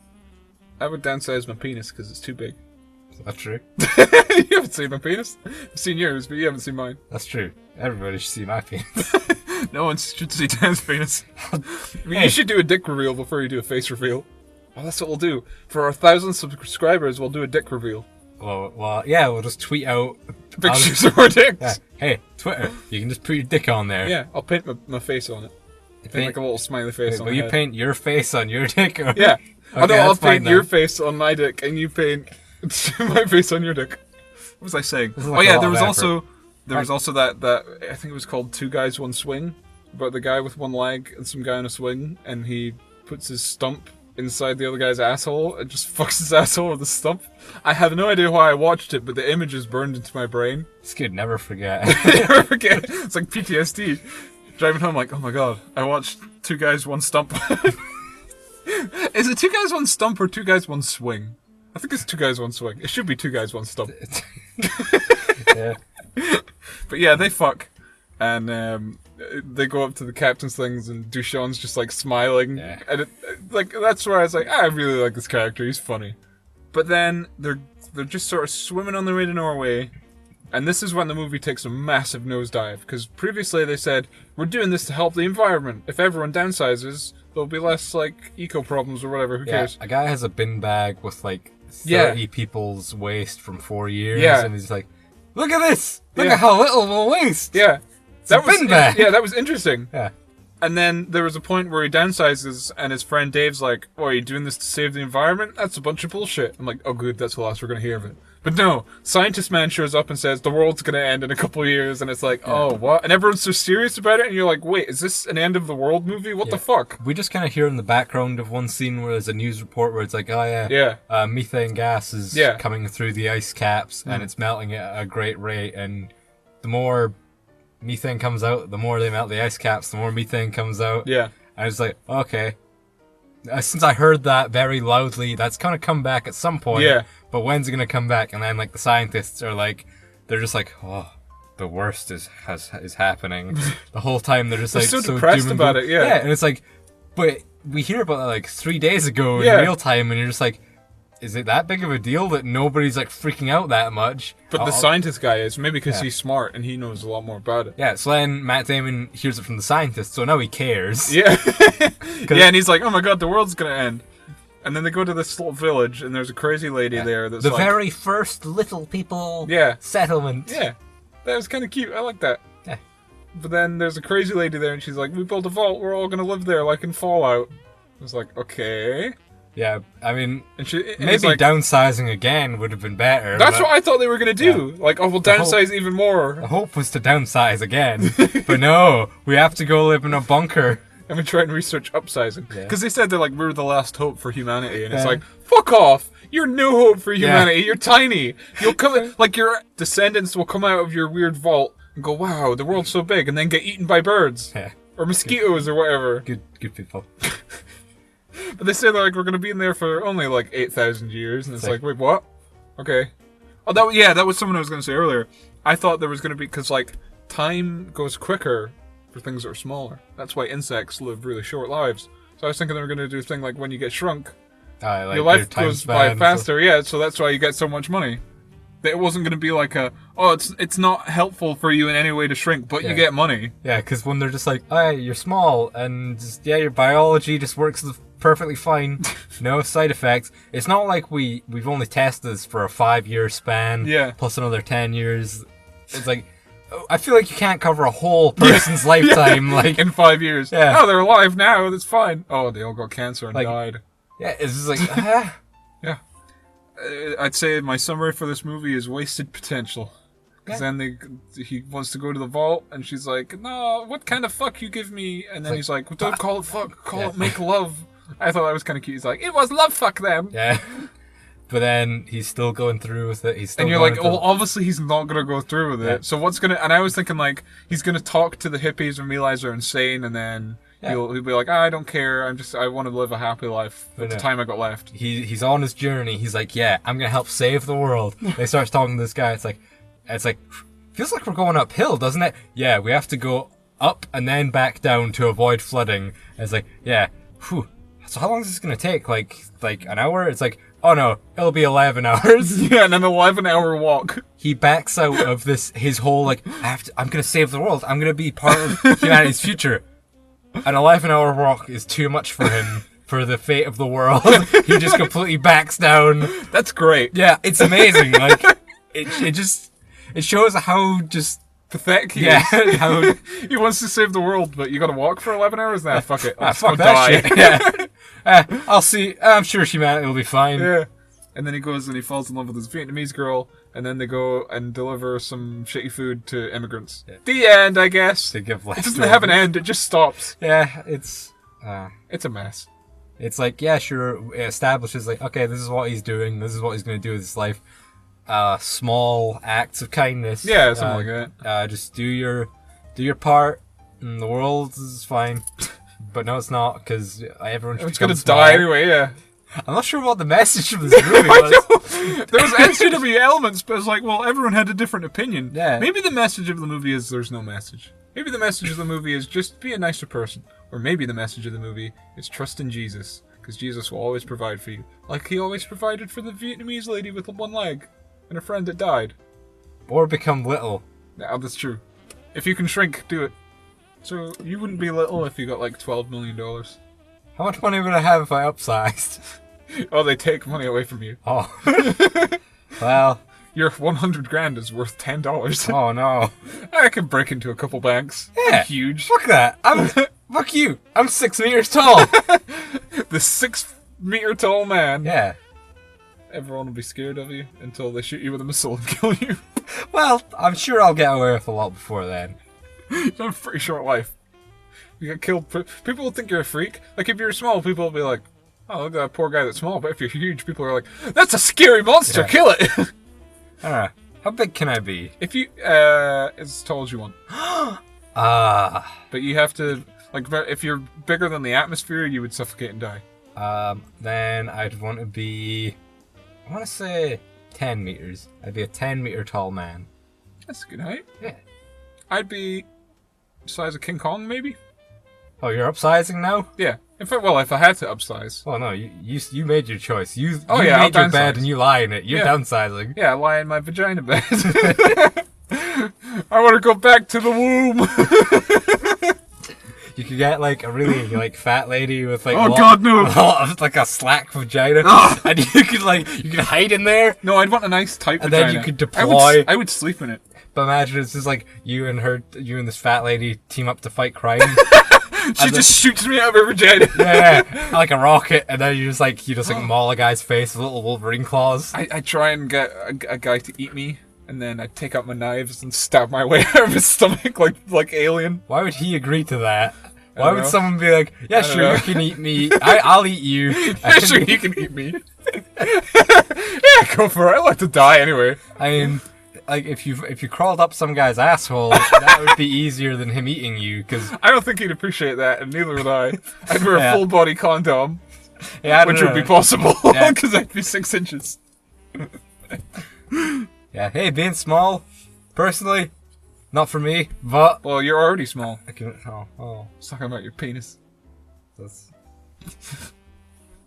I would downsize my penis because it's too big. That's true. You haven't seen my penis. I've seen yours, but you haven't seen mine. That's true. Everybody should see my penis. No one should see Dan's penis. I mean, you should do a dick reveal before you do a face reveal. Well, that's what we'll do. For our 1,000 subscribers, we'll do a dick reveal. Well, yeah, we'll just tweet out pictures of our dicks. Yeah. Hey, Twitter, you can just put your dick on there. Yeah, I'll paint my face on it. Paint like a little smiley face on it. Will you paint your face on your dick? Or... Yeah. Okay, I'll paint your face on my dick, and you paint my face on your dick. What was I saying? Like there was also that I think it was called 2 Guys, 1 Swing, about the guy with one leg and some guy on a swing, and he puts his stump inside the other guy's asshole and just fucks his asshole with the stump. I have no idea why I watched it, but the image is burned into my brain. This kid never forget. Never forget. It's like PTSD. Driving home, like, oh my god, I watched Two Guys, One Stump. Is it Two Guys, One Stump or Two Guys, One Swing? I think it's Two Guys, One Swing. It should be Two Guys, One Stump. Yeah. But yeah, they fuck. And they go up to the captain's things, and Dushan's just like smiling. Yeah. And like that's where I was like, I really like this character. He's funny. But then they're just sort of swimming on their way to Norway. And this is when the movie takes a massive nosedive, because previously they said, we're doing this to help the environment. If everyone downsizes, there'll be less, like, eco problems or whatever, who cares? A guy has a bin bag with, like, 30 people's waste from 4 years, and he's like, look at this! Look at how little we'll waste! Yeah. That was bin bag! Yeah, that was interesting. Yeah. And then there was a point where he downsizes, and his friend Dave's like, oh, are you doing this to save the environment? That's a bunch of bullshit. I'm like, oh good, that's the last we're gonna hear of it. But no, Scientist Man shows up and says, the world's gonna end in a couple of years, and it's like, oh, what? And everyone's so serious about it, and you're like, wait, is this an end of the world movie? What the fuck? We just kind of hear in the background of one scene where there's a news report where it's like, oh yeah, methane gas is coming through the ice caps, and it's melting at a great rate, and the more methane comes out, the more they melt the ice caps, the more methane comes out. Yeah. And it's like, okay. Since I heard that very loudly, that's gonna come back at some point. Yeah. But when's it gonna come back? And then like the scientists are like, they're just like, oh, the worst is happening. The whole time they're just like so depressed about it. Yeah. Yeah, and it's like, but we hear about that like 3 days ago in real time, and you're just like, is it that big of a deal that nobody's like freaking out that much? But the scientist guy is, maybe because he's smart and he knows a lot more about it. Yeah, so then Matt Damon hears it from the scientist, so now he cares. Yeah. Yeah, and he's like, oh my god, the world's gonna end. And then they go to this little village, and there's a crazy lady there that's the like... very first little people settlement. Yeah. That was kind of cute. I like that. Yeah. But then there's a crazy lady there, and she's like, we built a vault, we're all gonna live there, like in Fallout. I was like, okay... Yeah, I mean, and maybe like, downsizing again would have been better. That's what I thought they were going to do. Yeah. Like, oh, we'll downsize even more. The hope was to downsize again. But no, we have to go live in a bunker. And we try and research upsizing. Because they said they're like, we're the last hope for humanity. And it's like, fuck off. You're no hope for humanity. You're tiny. You'll come, like, your descendants will come out of your weird vault and go, wow, the world's so big, and then get eaten by birds. Yeah. Or mosquitoes or whatever. Good people. But they say they're like, we're going to be in there for only like 8,000 years. And it's like, wait, what? Okay. Oh, that was something I was going to say earlier. I thought there was going to be, because like, time goes quicker for things that are smaller. That's why insects live really short lives. So I was thinking they were going to do a thing like when you get shrunk, like your life goes by faster. So that's why you get so much money. It wasn't going to be like it's not helpful for you in any way to shrink, but you get money. Yeah, because when they're just like, oh, you're small, and just, your biology just works perfectly fine, no side effects. It's not like we've only tested this for a 5-year span, plus another 10 years. It's like, I feel like you can't cover a whole person's lifetime, like in 5 years. Yeah. Oh, they're alive now. That's fine. Oh, they all got cancer and died. Yeah, it's just like, yeah. I'd say my summary for this movie is wasted potential. Because then he wants to go to the vault, and she's like, no, what kind of fuck you give me? And then he's like, well, don't call it fuck, call it make love. I thought that was kind of cute. He's like, it was love fuck them. Yeah. But then he's still going through with it. And you're like, well, obviously he's not going to go through with it. So what's going to... And I was thinking, like, he's going to talk to the hippies and realize they're insane, and then... He'll be like, I don't care. I want to live a happy life with the time I got left. He's on his journey. He's like, I'm gonna help save the world. They start talking to this guy. It's like, feels like we're going uphill, doesn't it? Yeah, we have to go up and then back down to avoid flooding. And it's like, whew. So how long is this gonna take? Like an hour? It's like, oh no, it'll be 11 hours. Yeah, and an 11-hour walk. He backs out of his whole like, I'm gonna save the world. I'm gonna be part of humanity's future. An 11-hour walk is too much for him for the fate of the world. He just completely backs down. That's great. Yeah, it's amazing. Like it shows how just pathetic he is. How he wants to save the world, but you got to walk for 11 hours. Nah, fuck it. Fuck that shit. Yeah. I'll see. I'm sure humanity will be fine. Yeah. And then he goes and he falls in love with this Vietnamese girl, and then they go and deliver some shitty food to immigrants. Yeah. The end, I guess. They give it doesn't have an end, it just stops. Yeah, it's a mess. It's like, yeah, sure, it establishes, like, okay, this is what he's doing, this is what he's going to do with his life. Small acts of kindness. Yeah, something like that. Just do your part, and the world is fine. But no, it's not, because everyone's going to die anyway, yeah. I'm not sure what the message of this movie was. There was NCW elements, but it's like, well, everyone had a different opinion. Yeah. Maybe the message of the movie is there's no message. Maybe the message of the movie is just be a nicer person. Or maybe the message of the movie is trust in Jesus, because Jesus will always provide for you. Like he always provided for the Vietnamese lady with one leg, and a friend that died. Or become little. Yeah, that's true. If you can shrink, do it. So, you wouldn't be little if you got like $12 million. How much money would I have if I upsized? Oh, they take money away from you. Oh. Well. Your 100 grand is worth $10. Oh no. I can break into a couple banks. Yeah. I'm huge. Fuck that. Fuck you. I'm 6 meters tall. The 6 meter tall man. Yeah. Everyone will be scared of you until they shoot you with a missile and kill you. Well, I'm sure I'll get away with a lot before then. You have a pretty short life. You get killed. People will think you're a freak. Like, if you're small, people will be like, oh, look at that poor guy that's small. But if you're huge, people are like, that's a scary monster, kill it! How big can I be? If you, as tall as you want. But you have to, like, if you're bigger than the atmosphere, you would suffocate and die. Then I'd want to be, I want to say 10 meters. I'd be a 10-meter tall man. That's a good height. Yeah. I'd be the size of King Kong, maybe. Oh, you're upsizing now? Yeah. In fact, well, if I had to upsize. Oh no, you made your choice. You yeah, made your bed and you lie in it. You're downsizing. Yeah, I lie in my vagina bed. I want to go back to the womb. You could get like a really like fat lady with like God no, like a slack vagina, and you could hide in there. No, I'd want a nice tight and vagina. Then you could deploy. I would sleep in it. But imagine it's just like you and this fat lady team up to fight crime. She just shoots me out of her vagina. Yeah, like a rocket, and then you just maul a guy's face with little Wolverine claws. I try and get a guy to eat me, and then I take out my knives and stab my way out of his stomach like Alien. Why would he agree to that? Why would someone be like, yeah, sure, you can eat me. I'll eat you. Yeah, sure, you can eat me. Yeah, go for it. I like to die anyway. I mean, like if you crawled up some guy's asshole, that would be easier than him eating you. Because I don't think he'd appreciate that, and neither would I. I'd wear a full body condom, which would be possible because I'd be 6 inches. Yeah. Hey, being small, personally, not for me. But well, you're already small. I can. Oh. Talking about your penis.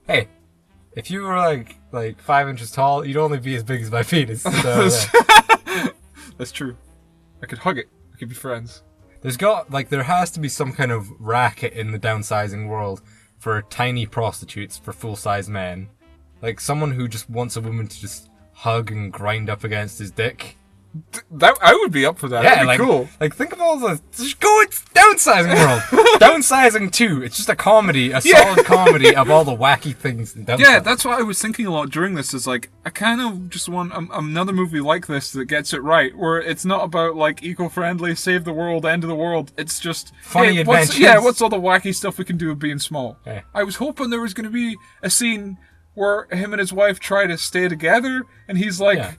Hey, if you were like 5 inches tall, you'd only be as big as my penis. So, That's true. I could hug it. We could be friends. There has to be some kind of racket in the downsizing world for tiny prostitutes for full-size men. Like someone who just wants a woman to just hug and grind up against his dick. That I would be up for that. Yeah, that'd be cool. Like think of all the just go it's Downsizing world. Downsizing 2. It's just a comedy, solid comedy of all the wacky things. Yeah, that's what I was thinking a lot during this. Is like I kind of just want another movie like this that gets it right, where it's not about like eco-friendly, save the world, end of the world. It's just funny adventures. What's all the wacky stuff we can do with being small? Yeah. I was hoping there was going to be a scene where him and his wife try to stay together, and he's like. Yeah.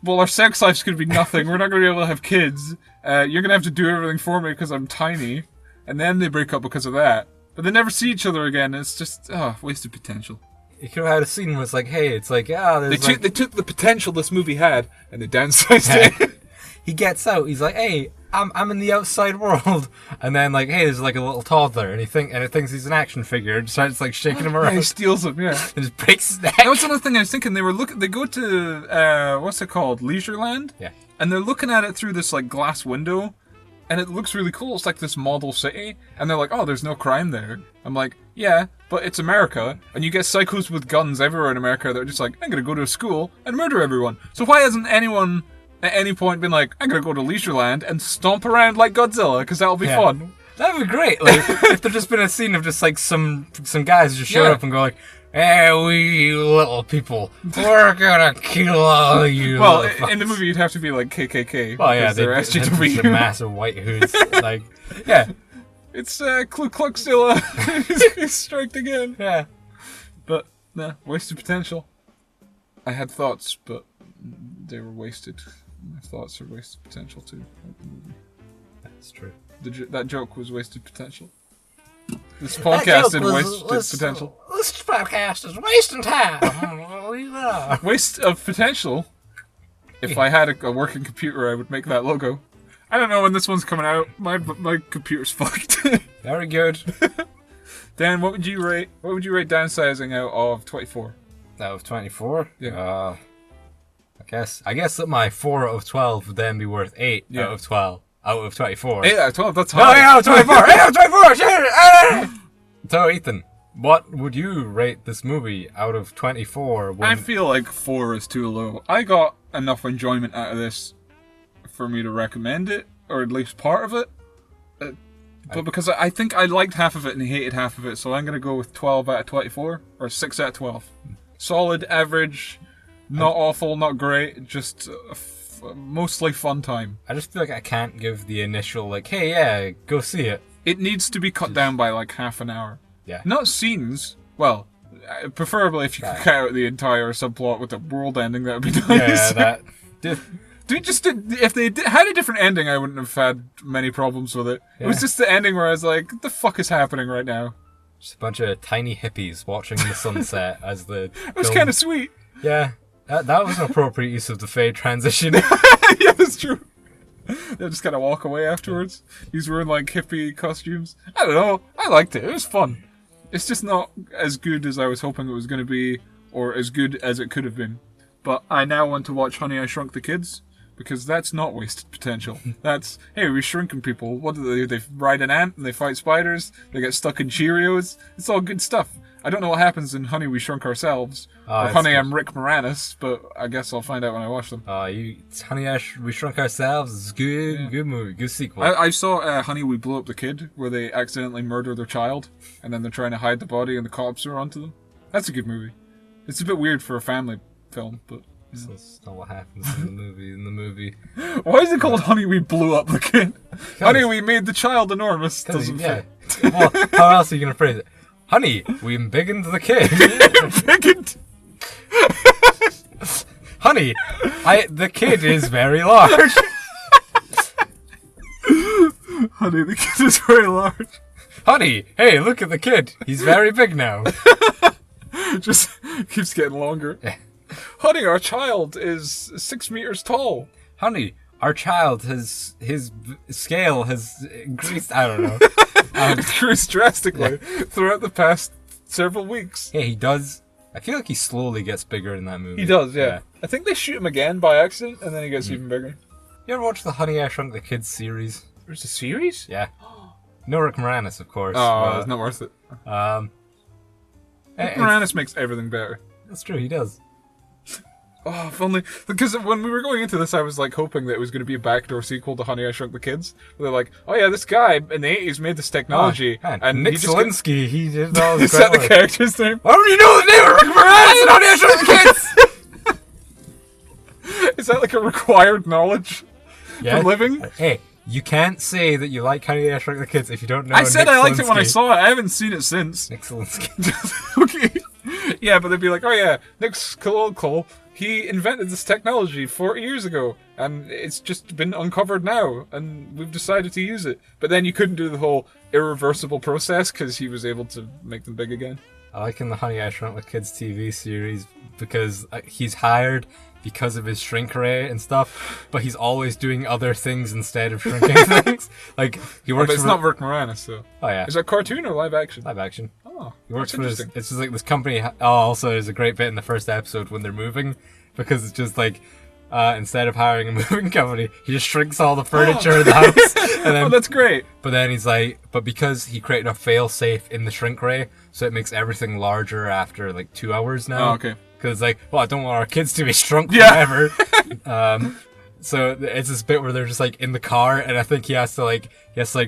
Well, our sex life's going to be nothing. We're not going to be able to have kids. You're going to have to do everything for me because I'm tiny. And then they break up because of that. But they never see each other again. It's just, wasted potential. You could have had a scene where it's like, hey, it's like, there's they took the potential this movie had and they downsized it. He gets out. He's like, hey, I'm in the outside world. And then like, hey, there's like a little toddler, and it thinks he's an action figure, and starts like shaking him around. He steals him, yeah, and just breaks his neck. That was another thing I was thinking. They go to what's it called, Leisureland, yeah, and they're looking at it through this like glass window, and it looks really cool. It's like this model city, and they're like, oh, there's no crime there. I'm like, yeah, but it's America, and you get psychos with guns everywhere in America that are just like, I'm gonna go to a school and murder everyone. So why hasn't anyone at any point been like, I'm gonna go to Leisureland and stomp around like Godzilla, because that'll be fun. That'd be great. Like if there'd just been a scene of just like some guys just show up and go like, Hey, we little people, we're gonna kill all you. Well, little in the movie, you'd have to be like KKK. Oh yeah, they're the SJW. massive white hoods. Like, yeah, It's Ku Kluxzilla. He's striked again. yeah. But, nah, wasted potential. I had thoughts, but they were wasted. My thoughts are wasted potential too. Like the movie. That's true. That joke was wasted potential. This podcast didn't waste potential. This podcast is wasting time. Waste of potential. If I had a working computer, I would make that logo. I don't know when this one's coming out. My computer's fucked. Very good. Dan, what would you rate? What would you rate Downsizing out of 24? Out of 24? Yeah. I guess that my 4 out of 12 would then be worth 8 out of 12. Out of 24. 8 out of 12. That's Oh, high. 8 out of 24! 8 out of 24! Shit! So, Ethan, what would you rate this movie out of 24? I feel like 4 is too low. I got enough enjoyment out of this for me to recommend it, or at least part of it. But because I think I liked half of it and hated half of it, so I'm going to go with 12 out of 24, or 6 out of 12. Solid, average, not awful, not great, just mostly fun time. I just feel like I can't give the initial, like, hey, yeah, go see it. It needs to be cut down by like half an hour. Yeah. Not scenes. Well, preferably if you could cut out the entire subplot with the world ending, that would be nice. Yeah, that... If they had a different ending, I wouldn't have had many problems with it. Yeah. It was just the ending where I was like, what the fuck is happening right now? Just a bunch of tiny hippies watching the sunset as the It was kind of sweet. Yeah, that was an appropriate use of the fade transition. Yeah, that's true. They just kind of walk away afterwards. He's wearing like hippie costumes. I don't know. I liked it. It was fun. It's just not as good as I was hoping it was going to be, or as good as it could have been. But I now want to watch Honey, I Shrunk the Kids, because that's not wasted potential. That's, hey, we're shrinking people. What do? They ride an ant and they fight spiders. They get stuck in Cheerios. It's all good stuff. I don't know what happens in Honey, We Shrunk Ourselves, or Honey, I'm Rick Moranis, but I guess I'll find out when I watch them. Honey, We Shrunk Ourselves is good, good movie, good sequel. I saw Honey, We Blew Up the Kid, where they accidentally murder their child, and then they're trying to hide the body and the cops are onto them. That's a good movie. It's a bit weird for a family film, but... That's not what happens in the movie. Why is it called Honey, We Blew Up the Kid? Honey, we made the child enormous. Doesn't fit. Well, how else are you going to phrase it? Honey, we embiggened the kid. Embiggened? Honey, the kid is very large. Honey, the kid is very large. Honey, hey, look at the kid. He's very big now. Just keeps getting longer. Honey, our child is 6 meters tall. Honey, our child his scale has increased. I don't know. Increased drastically throughout the past several weeks. Yeah, he does. I feel like he slowly gets bigger in that movie. He does, yeah. I think they shoot him again by accident, and then he gets even bigger. You ever watch the Honey, I Shrunk the Kids series? There's a series? Yeah. No Rick Moranis, of course. Oh, it's not worth it. Rick Moranis makes everything better. That's true, he does. Oh, if only... Because when we were going into this, I was like hoping that it was going to be a backdoor sequel to Honey, I Shrunk the Kids. They're like, oh yeah, this guy in the 80s made this technology. And Nick Zelinsky, he did all this. Is that the character's name? Why don't you know the name of Rick Moranis in Honey, I Shrunk the Kids? Is that like a required knowledge for living? Hey, you can't say that you like Honey, I Shrunk the Kids if you don't know I said Nick I liked it when I Zelinsky. saw it. I haven't seen it since. Nick Zelinsky. Okay. Yeah, but they'd be like, oh yeah, Nick's Cole. He invented this technology 40 years ago, and it's just been uncovered now, and we've decided to use it. But then you couldn't do the whole irreversible process because he was able to make them big again. I like in the Honey, I Shrunk the Kids TV series because he's hired because of his shrink ray and stuff, but he's always doing other things instead of shrinking things. Like, he works but it's for... not Rick Moranis, though. Oh, yeah. Is that cartoon or live action? Live action. Oh, He works that's for this, interesting. it's just like this company. Oh, also there's a great bit in the first episode when they're moving, because it's just like instead of hiring a moving company, he just shrinks all the furniture in the house. And then, Oh, that's great. but then he's like, but because he created a fail safe in the shrink ray, so it makes everything larger after like 2 hours now. Oh, okay. Because it's like, well, I don't want our kids to be shrunk Yeah. forever. So it's this bit where they're just like in the car, and I think he has to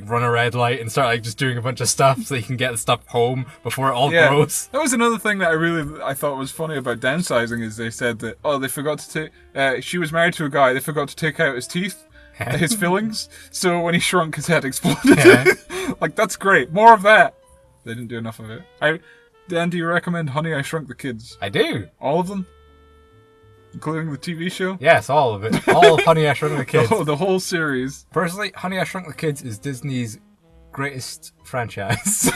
run a red light and start like just doing a bunch of stuff so he can get the stuff home before it all grows. That was another thing that I thought was funny about Downsizing is they said that they forgot to take. She was married to a guy. They forgot to take out his teeth, his fillings. So when he shrunk, his head exploded. Like that's great. More of that. They didn't do enough of it. Dan, do you recommend Honey, I Shrunk the Kids? I do. All of them? Including the TV show? Yes, all of it. All of Honey, I Shrunk the Kids. The whole series. Personally, Honey, I Shrunk the Kids is Disney's greatest franchise.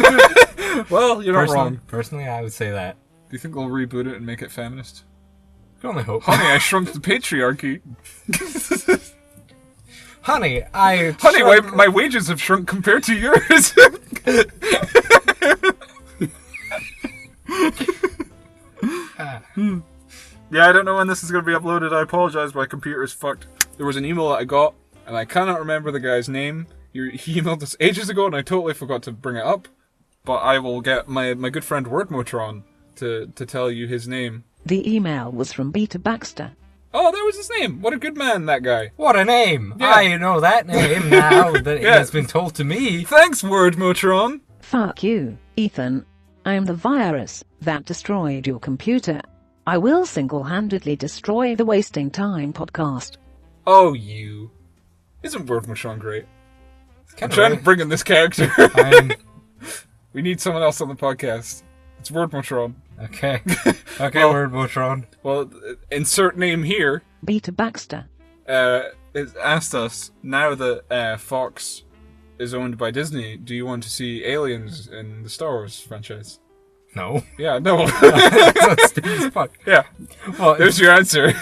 Well, you're not wrong. Personally, I would say that. Do you think they'll reboot it and make it feminist? I can only hope. Honey, I Shrunk the Patriarchy. Honey, my wages have shrunk compared to yours. Yeah, I don't know when this is going to be uploaded. I apologize, my computer is fucked. There was an email that I got, and I cannot remember the guy's name. He emailed us ages ago, and I totally forgot to bring it up. But I will get my good friend Wordmotron to tell you his name. The email was from Peter Baxter. Oh, that was his name. What a good man, that guy. What a name. Yeah. I know that name now that it has been told to me. Thanks, Wordmotron. Fuck you, Ethan. I am the virus that destroyed your computer. I will single-handedly destroy the Wasting Time podcast. Oh, you. Isn't Wordmotron great? I'm Kinda trying to bring in this character. We need someone else on the podcast. It's Wordmotron. Okay. Okay, well, Wordmotron. Well, insert name here. Peter Baxter. It's asked us, now that Fox is owned by Disney, do you want to see aliens in the Star Wars franchise? No. Yeah, no. That's stupid as fuck. Yeah. Well, there's your answer.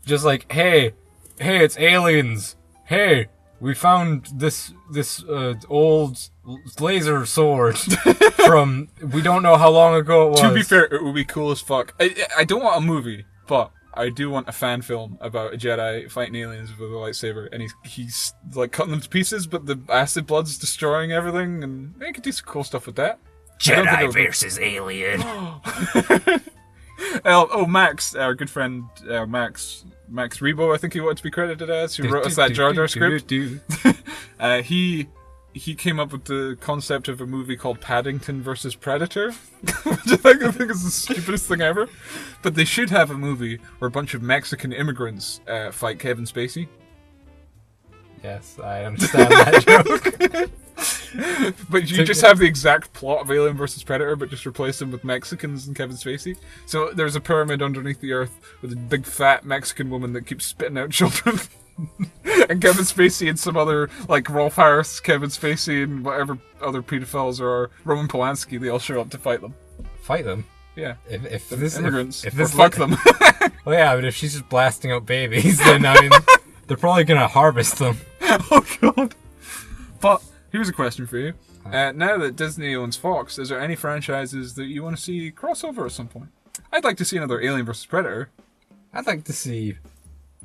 Just like, hey, it's aliens. Hey, we found this old laser sword from we don't know how long ago it was. To be fair, it would be cool as fuck. I don't want a movie, but I do want a fan film about a Jedi fighting aliens with a lightsaber, and he's like cutting them to pieces, but the acid blood's destroying everything, and they could do some cool stuff with that. Jedi versus alien. Max, our good friend Max Rebo, I think he wanted to be credited as, who wrote us that Jar Jar script. He came up with the concept of a movie called Paddington versus Predator, which I think is the stupidest thing ever. But they should have a movie where a bunch of Mexican immigrants fight Kevin Spacey. Yes, I understand that joke. But you just have the exact plot of Alien vs. Predator, but just replace them with Mexicans and Kevin Spacey. So there's a pyramid underneath the earth with a big fat Mexican woman that keeps spitting out children. And Kevin Spacey and some other, like Rolf Harris, Kevin Spacey, and whatever other pedophiles are, Roman Polanski, they all show up to fight them. Fight them? Yeah. If this immigrants. If this fuck them. Well, yeah, but if she's just blasting out babies, then, I mean, they're probably going to harvest them. Oh, God. But here's a question for you. Now that Disney owns Fox, is there any franchises that you want to see crossover at some point? I'd like to see another Alien vs. Predator. I'd like to see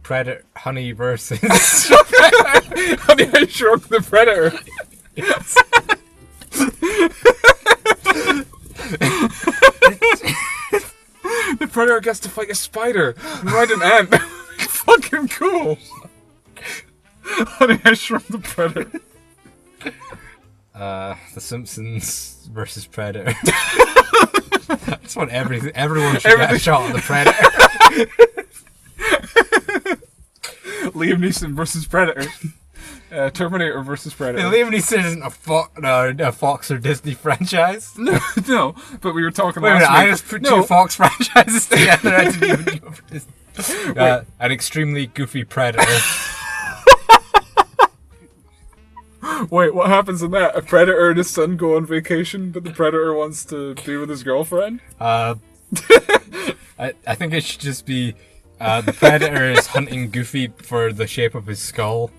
Honey versus... Honey, I Shrunk the Predator. Yes. The Predator gets to fight a spider and ride an ant. Fucking cool. Honey, I Shrunk the Predator. The Simpsons versus Predator. I just want everyone should get a shot at the Predator. Liam Neeson versus Predator. Terminator versus Predator. Liam Neeson isn't a Fox or Disney franchise. No, but we were talking Wait a last minute, I week. just put two Fox franchises together. I didn't even go for Disney. An extremely goofy Predator. Wait, what happens in that? A predator and his son go on vacation, but the predator wants to be with his girlfriend? I think it should just be the predator is hunting Goofy for the shape of his skull.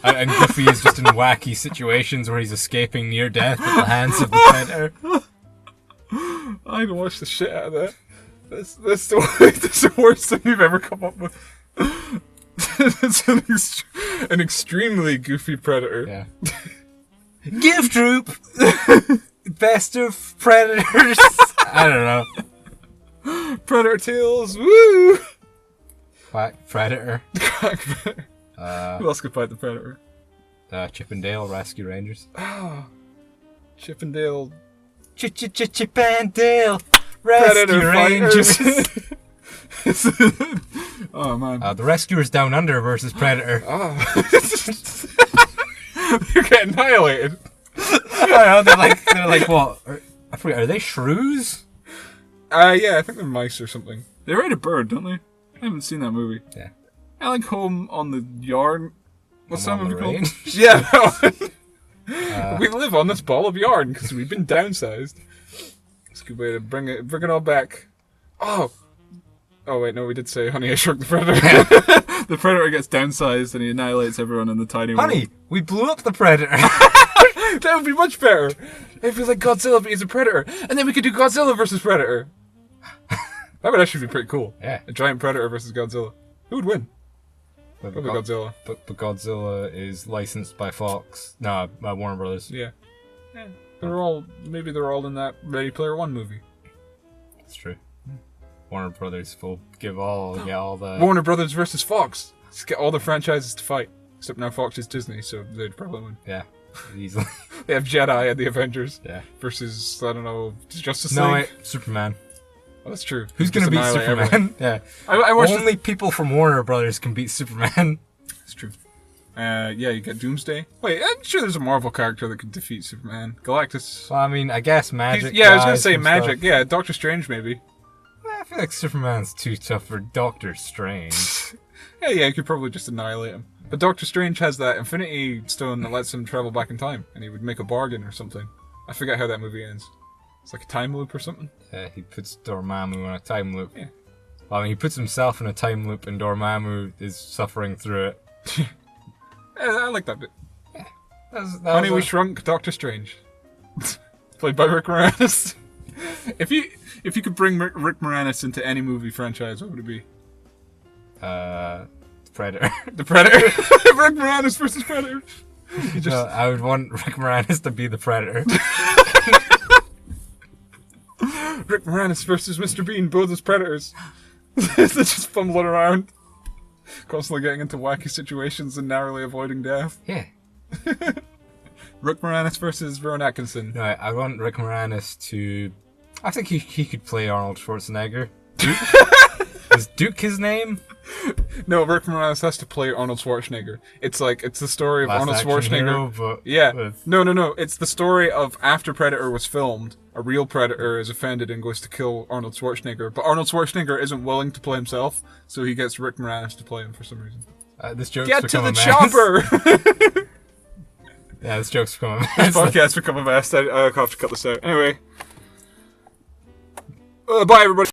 And Goofy is just in wacky situations where he's escaping near death at the hands of the predator. I'd watch the shit out of that. That's the worst thing you've ever come up with. It's an extremely goofy predator. Yeah. Gift Troop! Best of Predators! I don't know. Predator Tales, woo! Quack Predator. Who else could fight the Predator? Chip and Dale Rescue Rangers. Oh, Chip and Dale. Chip and Dale Predator Rescue Rangers. Oh man. The Rescuers Down Under versus Predator. Oh. You're getting annihilated. I know, they're like what? I forget. Are they shrews? Yeah, I think they're mice or something. They ride a bird, don't they? I haven't seen that movie. Yeah. I like Home on the Yarn. What's that movie called? Range? Yeah, that one. We live on this ball of yarn because we've been downsized. It's a good way to bring it all back. Oh wait, no, we did say Honey, I Shrunk the Predator. The Predator gets downsized and he annihilates everyone in the tiny world. Honey, we blew up the Predator. That would be much better. It'd be like Godzilla, but he's a predator, and then we could do Godzilla versus Predator. That would actually be pretty cool. Yeah. A giant predator versus Godzilla. Who would win? Probably Godzilla. But Godzilla is licensed by Fox. No, by Warner Brothers. Yeah. They're all in that Ready Player One movie. That's true. Warner Brothers will get all the Warner Brothers versus Fox. Let's get all the franchises to fight. Except now Fox is Disney, so they'd probably win. Yeah. Easily. They have Jedi and the Avengers. Yeah. Versus, I don't know, Justice League. No, wait, Superman. Oh, that's true. Who's going to beat annihilate Superman? everyone. Yeah. I watched Only people from Warner Brothers can beat Superman. It's true. Yeah, you get Doomsday. Wait, I'm sure there's a Marvel character that could defeat Superman. Galactus. Well, I mean, I guess magic. Yeah, I was going to say and magic. stuff. Yeah, Doctor Strange maybe. I feel like Superman's too tough for Doctor Strange. Yeah, you could probably just annihilate him. But Doctor Strange has that Infinity Stone that lets him travel back in time, and he would make a bargain or something. I forget how that movie ends. It's like a time loop or something. Yeah, he puts Dormammu in a time loop. Yeah. Well, I mean, he puts himself in a time loop, and Dormammu is suffering through it. Yeah, I like that bit. That Honey, we shrunk Doctor Strange. Played by Rick Moranis. If you could bring Rick Moranis into any movie franchise, what would it be? Predator. The Predator. Rick Moranis versus Predator. No, I would want Rick Moranis to be the Predator. Rick Moranis versus Mr. Bean, both as predators. They're just fumbling around, constantly getting into wacky situations and narrowly avoiding death. Yeah. Rick Moranis versus Vern Atkinson. No, I want Rick Moranis to... I think he could play Arnold Schwarzenegger. Is Duke his name? No, Rick Moranis has to play Arnold Schwarzenegger. It's the story of Last Arnold action Schwarzenegger. hero, but Yeah. with- No. It's the story of after Predator was filmed, a real predator is offended and goes to kill Arnold Schwarzenegger. But Arnold Schwarzenegger isn't willing to play himself, so he gets Rick Moranis to play him for some reason. This joke's Get to become the a mess. chopper! Yeah, this joke's become a This mess. podcast's become a mess. I'll have to cut this out. Anyway. Bye, everybody.